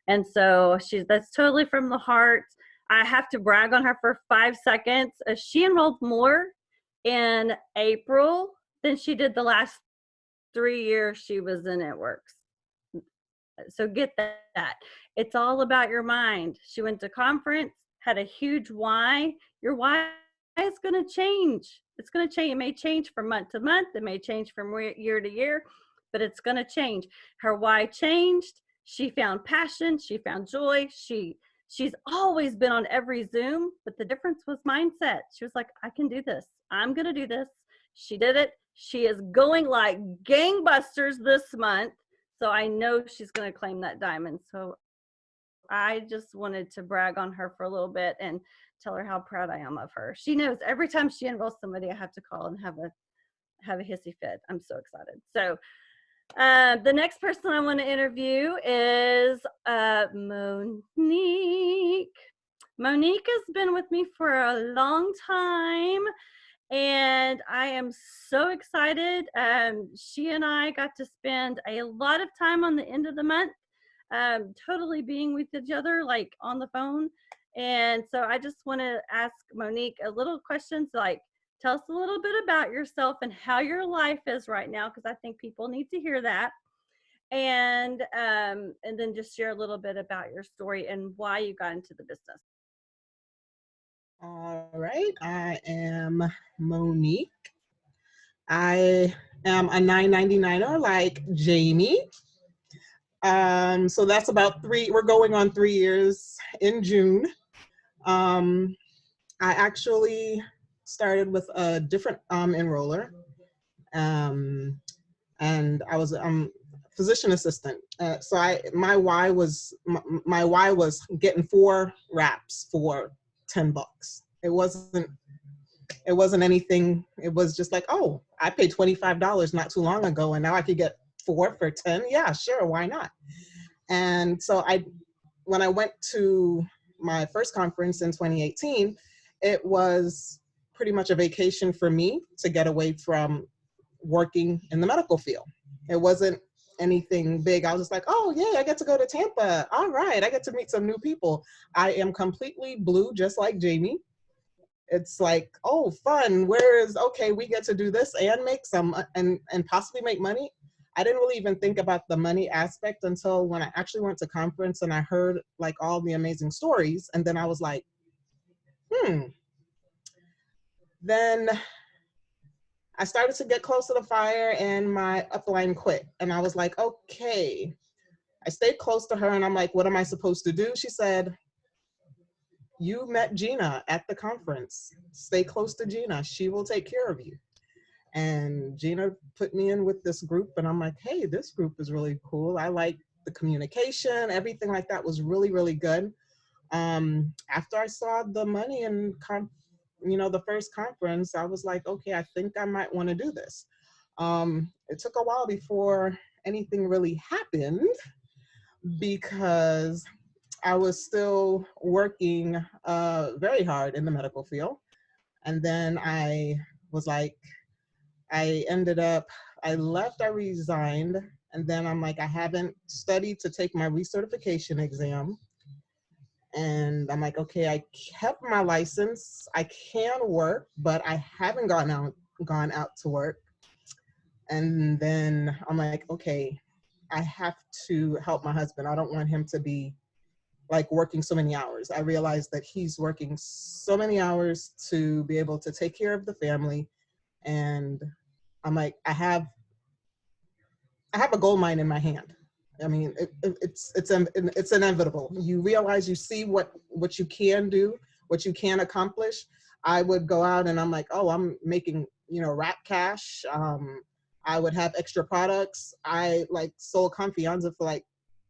And so that's totally from the heart. I have to brag on her for 5 seconds. She enrolled more in April than she did the last 3 years she was in It Works. So get that. It's all about your mind. She went to conference, had a huge why. Your why is going to change. It's going to change. It may change from month to month. It may change from year to year, but it's going to change. Her why changed. She found passion. She found joy. She's always been on every Zoom, but the difference was mindset. She was like, I can do this. I'm going to do this. She did it. She is going like gangbusters this month. So I know she's going to claim that diamond. So I just wanted to brag on her for a little bit and tell her how proud I am of her. She knows every time she enrolls somebody, I have to call and have a hissy fit. I'm so excited. So the next person I want to interview is Monique. Monique has been with me for a long time, and I am so excited. She and I got to spend a lot of time on the end of the month, totally being with each other, like on the phone. And so I just want to ask Monique a little questions, like, tell us a little bit about yourself and how your life is right now, because I think people need to hear that. And then just share a little bit about your story and why you got into the business. All right, I am Monique. I am a 999er like Jamie. So that's about we're going on 3 years in June. I actually started with a different enroller. and I was physician assistant. So my why was getting 4 wraps for $10. It wasn't anything. It was just like, oh, I paid $25 not too long ago, and now I could get 4 for 10. Yeah, sure, why not? And so when I went to my first conference in 2018, it was pretty much a vacation for me to get away from working in the medical field. It wasn't anything big. I was just like, oh yeah, I get to go to Tampa. All right, I get to meet some new people. I am completely blue, just like Jamie. It's like, oh, fun. Okay, we get to do this and make some and possibly make money. I didn't really even think about the money aspect until when I actually went to conference and I heard like all the amazing stories. And then I was like, Then I started to get close to the fire and my upline quit. And I was like, okay. I stayed close to her and I'm like, what am I supposed to do? She said, you met Gina at the conference. Stay close to Gina. She will take care of you. And Gina put me in with this group and I'm like, hey, this group is really cool. I like the communication, everything like that was really, really good. After I saw the money and the first conference, I was like, okay, I think I might want to do this. It took a while before anything really happened because I was still working very hard in the medical field. And then I was like, I left, I resigned, and then I'm like, I haven't studied to take my recertification exam. And I'm like, okay, I kept my license. I can work, but I haven't gone out to work. And then I'm like, okay, I have to help my husband. I don't want him to be like working so many hours. I realized that he's working so many hours to be able to take care of the family. And I'm like, I have a gold mine in my hand. I mean, it's inevitable. You realize, you see what you can do, what you can accomplish. I would go out and I'm like, oh, I'm making, rap cash. I would have extra products. I like sold Confianza for like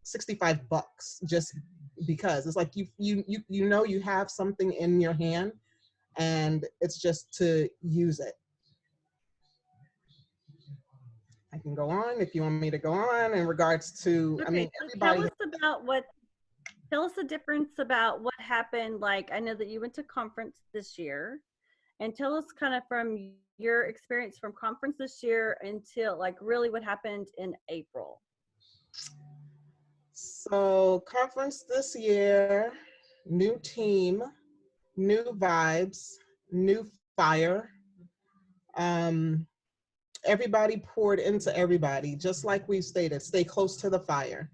$65 just because it's like you have something in your hand and it's just to use it. I can go on if you want me to go on in regards to, Okay, I mean, so everybody. tell us the difference about what happened. Like, I know that you went to conference this year, and tell us kind of from your experience from conference this year until like really what happened in April. So conference this year, new team, new vibes, new fire. Everybody poured into everybody, just like we stated, stay close to the fire.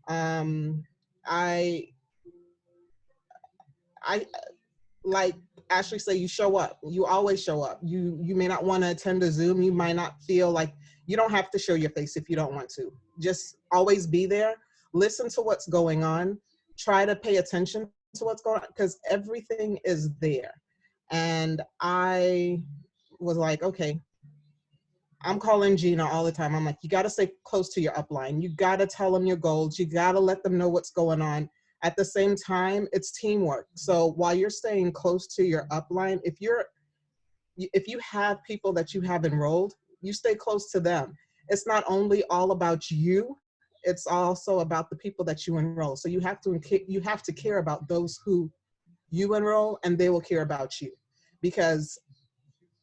I like Ashley say, you show up. You always show up. You may not want to attend a Zoom. You might not feel like, you don't have to show your face if you don't want to. Just always be there. Listen to what's going on. Try to pay attention to what's going on because everything is there. And I was like, okay, I'm calling Gina all the time. I'm like, you got to stay close to your upline. You got to tell them your goals. You got to let them know what's going on. At the same time, it's teamwork. So while you're staying close to your upline, if you have people that you have enrolled, you stay close to them. It's not only all about you, it's also about the people that you enroll. So you have to care about those who you enroll, and they will care about you. Because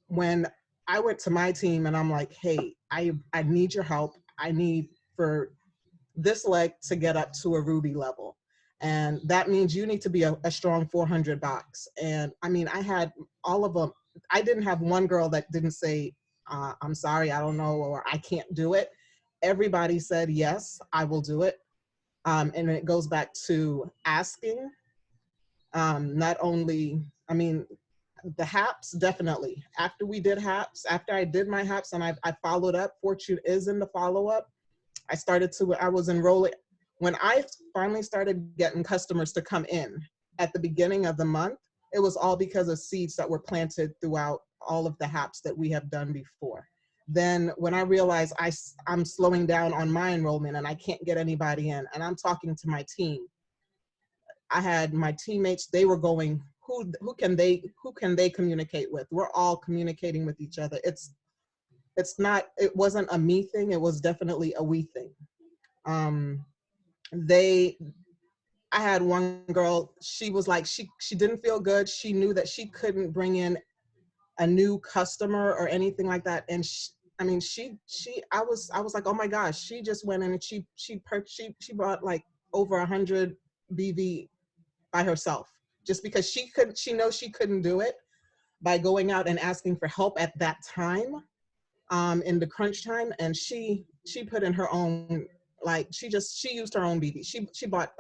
when I went to my team and I'm like, hey, I need your help. I need for this leg to get up to a Ruby level. And that means you need to be a strong 400 box. And I mean, I had all of them. I didn't have one girl that didn't say, I'm sorry, I don't know, or I can't do it. Everybody said, yes, I will do it. And it goes back to asking, not only, I mean, the HAPS, definitely. After we did HAPS, after I did my HAPS and I followed up, Fortune is in the follow-up. I was enrolling. When I finally started getting customers to come in at the beginning of the month, it was all because of seeds that were planted throughout all of the HAPS that we have done before. Then when I realized I'm slowing down on my enrollment and I can't get anybody in, and I'm talking to my team, I had my teammates, they were going, who can they communicate with? We're all communicating with each other. It wasn't a me thing, it was definitely a we thing. I had one girl, she was like, she didn't feel good. She knew that she couldn't bring in a new customer or anything like that. And I was like, oh my gosh, she just went in and she bought like over 100 BV by herself, just because she knows she couldn't do it by going out and asking for help at that time, in the crunch time. And she put in her own, like, she used her own BB. She bought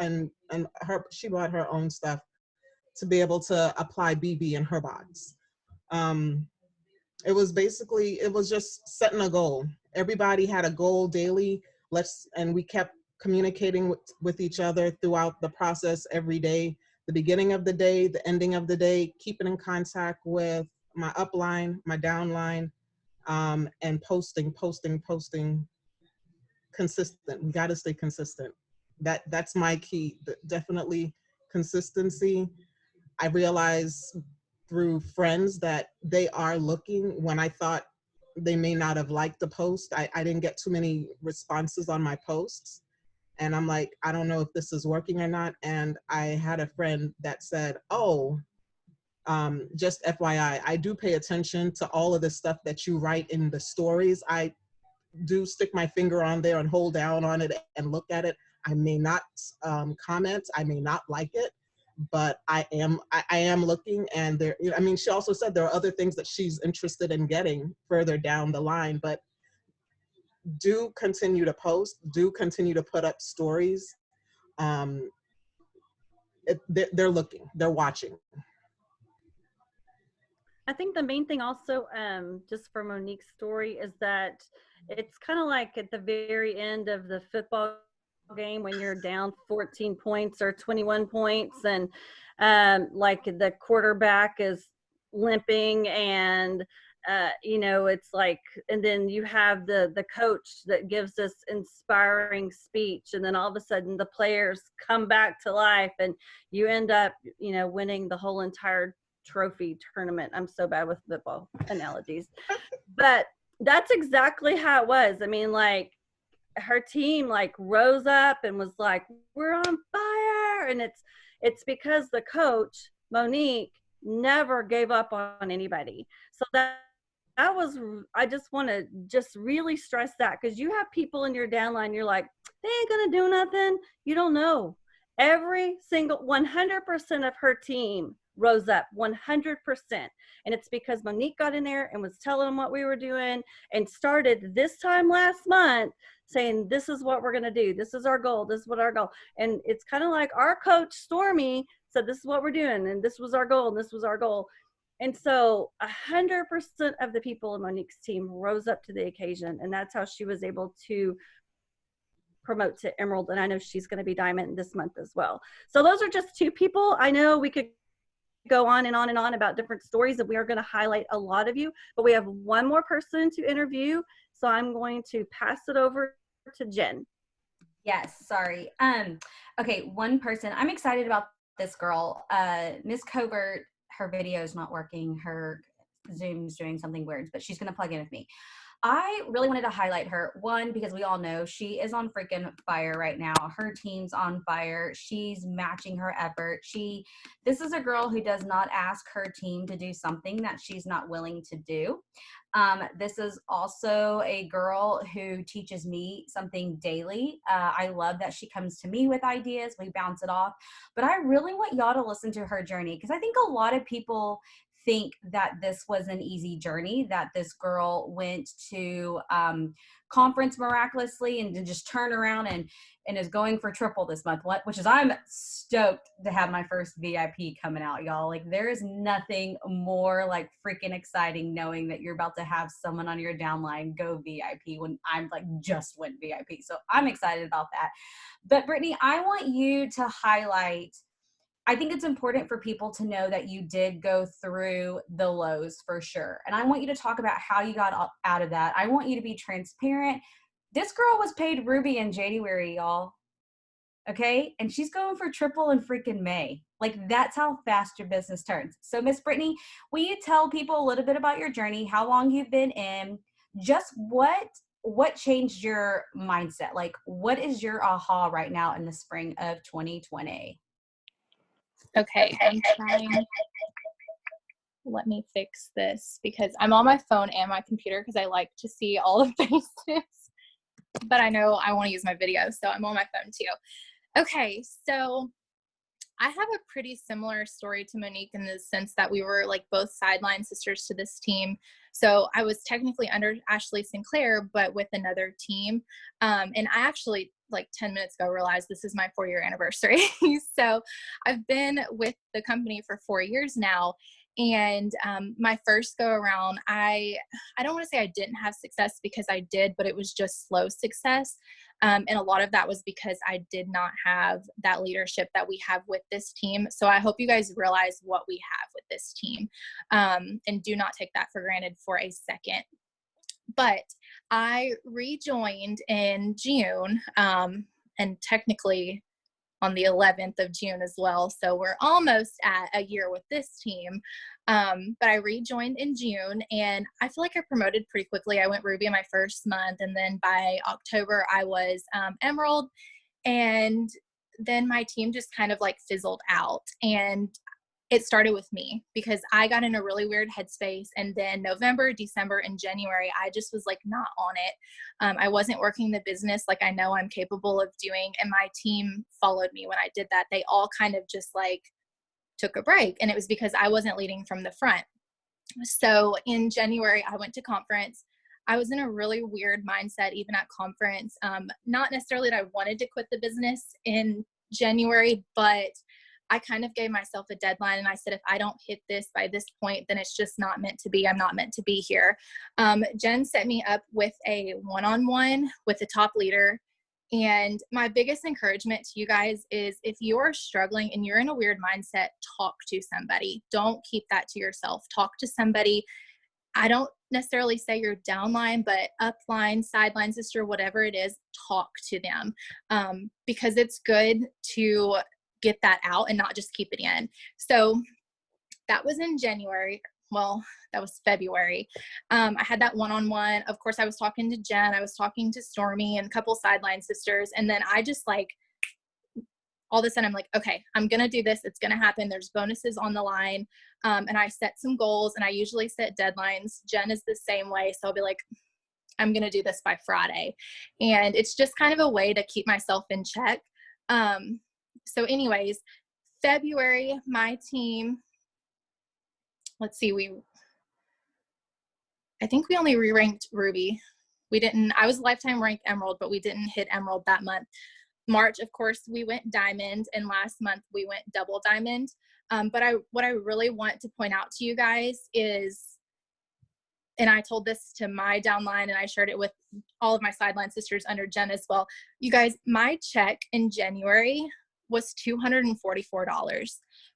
she bought her own stuff to be able to apply BB in her box. It was just setting a goal. Everybody had a goal daily. And we kept communicating with each other throughout the process every day, the beginning of the day, the ending of the day, keeping in contact with my upline, my downline, and posting consistent. We got to stay consistent. That's my key. Definitely consistency. I realize through friends that they are looking when I thought they may not have liked the post. I didn't get too many responses on my posts. And I'm like, I don't know if this is working or not. And I had a friend that said, oh, just FYI, I do pay attention to all of the stuff that you write in the stories. I do stick my finger on there and hold down on it and look at it. I may not comment, I may not like it, but I am looking. And there, I mean, she also said there are other things that she's interested in getting further down the line, but do continue to post, do continue to put up stories. They're looking, they're watching. I think the main thing also, just for Monique's story, is that it's kind of like at the very end of the football game when you're down 14 points or 21 points, and like the quarterback is limping, and it's like, and then you have the coach that gives this inspiring speech, and then all of a sudden the players come back to life, and you end up winning the whole entire trophy tournament. I'm so bad with football analogies, but that's exactly how it was. I mean, like, her team like rose up and was like, we're on fire. And it's because the coach, Monique, never gave up on anybody. So that was, I just want to just really stress that, because you have people in your downline, you're like, they ain't gonna do nothing. You don't know. Every single 100% of her team rose up, 100%. And it's because Monique got in there and was telling them what we were doing, and started this time last month saying, this is what we're going to do. This is our goal. This is what our goal. And it's kind of like our coach, Stormy, said, this is what we're doing. And this was our goal. And this was our goal. And so 100% of the people in Monique's team rose up to the occasion. And that's how she was able to promote to Emerald. And I know she's going to be Diamond this month as well. So those are just two people. I know we could go on and on and on about different stories, and we are going to highlight a lot of you, but we have one more person to interview. So I'm going to pass it over to Jen. Yes, sorry. Okay, one person. I'm excited about this girl. Miss Covert, her video is not working. Her Zoom's doing something weird, but she's going to plug in with me. I really wanted to highlight her, one, because we all know she is on freaking fire right now. Her team's on fire. She's matching her effort. This is a girl who does not ask her team to do something that she's not willing to do. This is also a girl who teaches me something daily. I love that she comes to me with ideas. We bounce it off. But I really want y'all to listen to her journey, because I think a lot of people think that this was an easy journey, that this girl went to conference miraculously and just turn around and is going for triple this month, which is, I'm stoked to have my first VIP coming out, y'all. Like, there is nothing more like freaking exciting knowing that you're about to have someone on your downline go VIP when I'm like just went VIP. So I'm excited about that. But Brittany, I want you to highlight, I think it's important for people to know that you did go through the lows for sure. And I want you to talk about how you got out of that. I want you to be transparent. This girl was paid Ruby in January, y'all. Okay. And she's going for triple in freaking May. Like, that's how fast your business turns. So Miss Brittany, will you tell people a little bit about your journey, how long you've been in, just what changed your mindset? Like, what is your aha right now in the spring of 2020? Okay, I'm trying. Let me fix this because I'm on my phone and my computer because I like to see all the faces. But I know I want to use my video, so I'm on my phone too. Okay, so I have a pretty similar story to Monique in the sense that we were like both sideline sisters to this team. So I was technically under Ashley Sinclair, but with another team. And I actually, like 10 minutes ago, realized this is my 4-year anniversary. So I've been with the company for 4 years now. And my first go around, I don't want to say I didn't have success because I did, but it was just slow success. And a lot of that was because I did not have that leadership that we have with this team. So I hope you guys realize what we have with this team, and do not take that for granted for a second. But I rejoined in June, and technically on the 11th of June as well. So we're almost at a year with this team. But I rejoined in June and I feel like I promoted pretty quickly. I went Ruby in my first month, and then by October I was Emerald, and then my team just kind of like fizzled out. And it started with me because I got in a really weird headspace. And then November, December, and January, I just was like not on it. I wasn't working the business like I know I'm capable of doing. And my team followed me when I did that. They all kind of just like took a break. And it was because I wasn't leading from the front. So in January, I went to conference. I was in a really weird mindset, even at conference. Not necessarily that I wanted to quit the business in January, but I kind of gave myself a deadline and I said, if I don't hit this by this point, then it's just not meant to be. I'm not meant to be here. Jen set me up with a one-on-one with a top leader. And my biggest encouragement to you guys is if you're struggling and you're in a weird mindset, talk to somebody. Don't keep that to yourself. Talk to somebody. I don't necessarily say you're downline, but upline, sideline sister, whatever it is, talk to them, because it's good to get that out and not just keep it in. So that was in January. Well, that was February. I had that one-on-one. Of course, I was talking to Jen. I was talking to Stormy and a couple sideline sisters. And then I just like, all of a sudden I'm like, okay, I'm going to do this. It's going to happen. There's bonuses on the line. And I set some goals, and I usually set deadlines. Jen is the same way. So I'll be like, I'm going to do this by Friday. And it's just kind of a way to keep myself in check. So anyways, February, my team, let's see, I think we only re-ranked Ruby. I was lifetime ranked Emerald, but we didn't hit Emerald that month. March, of course, we went Diamond, and last month we went Double Diamond. But what I really want to point out to you guys is, and I told this to my downline and I shared it with all of my sideline sisters under Jen as well. You guys, my check in January was $244.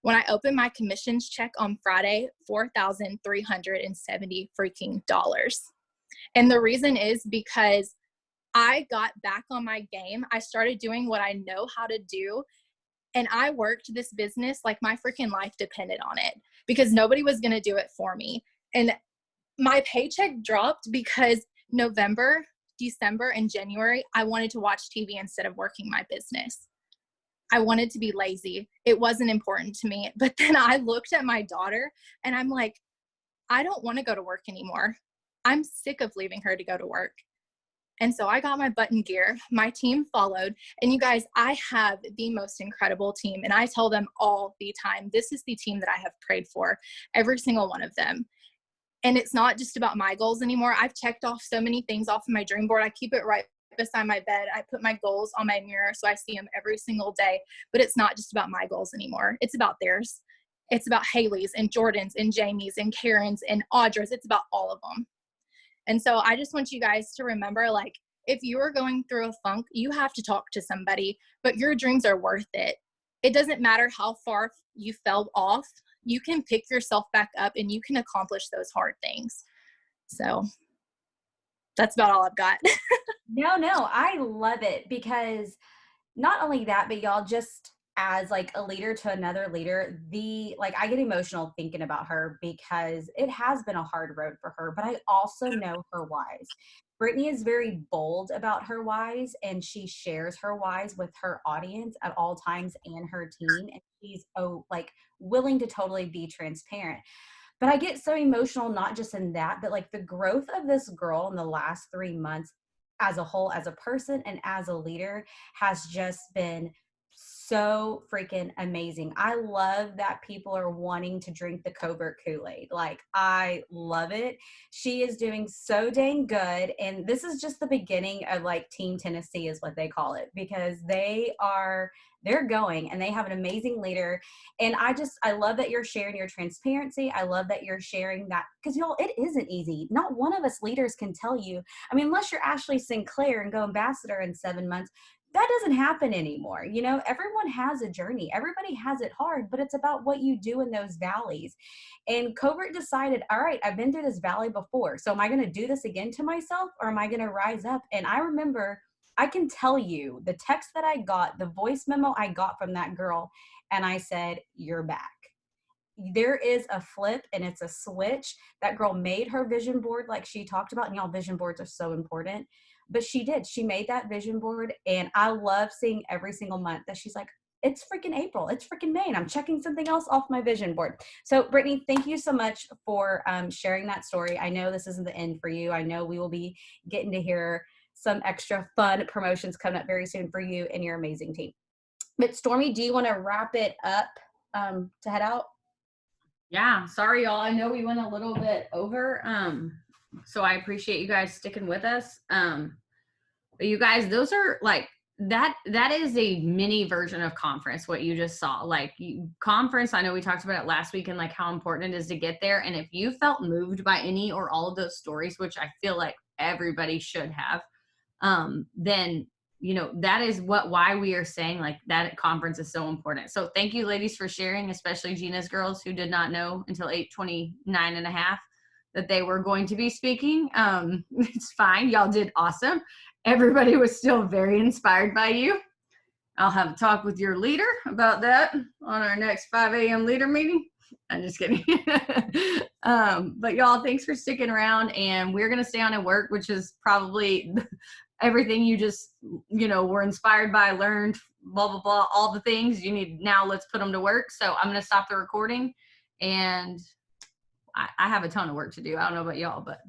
When I opened my commissions check on Friday, $4,370 freaking dollars. And the reason is because I got back on my game. I started doing what I know how to do. And I worked this business like my freaking life depended on it, because nobody was going to do it for me. And my paycheck dropped because November, December, and January, I wanted to watch TV instead of working my business. I wanted to be lazy. It wasn't important to me. But then I looked at my daughter and I'm like, I don't want to go to work anymore. I'm sick of leaving her to go to work. And so I got my butt in gear. My team followed. And you guys, I have the most incredible team. And I tell them all the time, this is the team that I have prayed for, every single one of them. And it's not just about my goals anymore. I've checked off so many things off of my dream board. I keep it right beside my bed. I put my goals on my mirror so I see them every single day. But it's not just about my goals anymore. It's about theirs. It's about Haley's and Jordan's and Jamie's and Karen's and Audra's. It's about all of them. And so I just want you guys to remember, like, if you are going through a funk, you have to talk to somebody, but your dreams are worth it. it doesn't matter how far you fell off, you can pick yourself back up and you can accomplish those hard things. So that's about all I've got. No, I love it because not only that, but y'all, just as like a leader to another leader, I get emotional thinking about her because it has been a hard road for her, but I also know her whys. Brittany is very bold about her whys, and she shares her whys with her audience at all times and her team. And she's willing to totally be transparent. But I get so emotional, not just in that, but like the growth of this girl in the last 3 months as a whole, as a person and as a leader, has just been so freaking amazing. I love that people are wanting to drink the covert Kool-Aid. Like, I love it. She is doing so dang good. And this is just the beginning of like Team Tennessee is what they call it, because they're going and they have an amazing leader. And I love that you're sharing your transparency. I love that you're sharing that, because y'all, it isn't easy. Not one of us leaders can tell you. I mean, unless you're Ashley Sinclair and go ambassador in 7 months, that doesn't happen anymore. You know, everyone has a journey. Everybody has it hard, but it's about what you do in those valleys. And Covert decided, all right, I've been through this valley before. So am I going to do this again to myself, or am I going to rise up? And I remember, I can tell you the text that I got, the voice memo I got from that girl, and I said, you're back. There is a flip and it's a switch. That girl made her vision board like she talked about, and y'all, vision boards are so important. But she did. She made that vision board, and I love seeing every single month that she's like, it's freaking April, it's freaking May, and I'm checking something else off my vision board. So Brittany, thank you so much for sharing that story. I know this isn't the end for you. I know we will be getting to hear some extra fun promotions coming up very soon for you and your amazing team. But Stormy, do you want to wrap it up to head out? Yeah, sorry y'all. I know we went a little bit over. So I appreciate you guys sticking with us. But you guys, those are like that is a mini version of conference, what you just saw. Like conference, I know we talked about it last week and like how important it is to get there. And if you felt moved by any or all of those stories, which I feel like everybody should have, then you know, that is why we are saying like that conference is so important. So thank you ladies for sharing, especially Gina's girls who did not know until 8:29 and a half that they were going to be speaking. It's fine. Y'all did awesome. Everybody was still very inspired by you. I'll have a talk with your leader about that on our next 5 a.m. leader meeting. I'm just kidding. But y'all, thanks for sticking around, and we're going to stay on at work, which is probably everything you just, you know, were inspired by, learned, blah, blah, blah, all the things you need. Now let's put them to work. So I'm going to stop the recording, and I have a ton of work to do. I don't know about y'all, but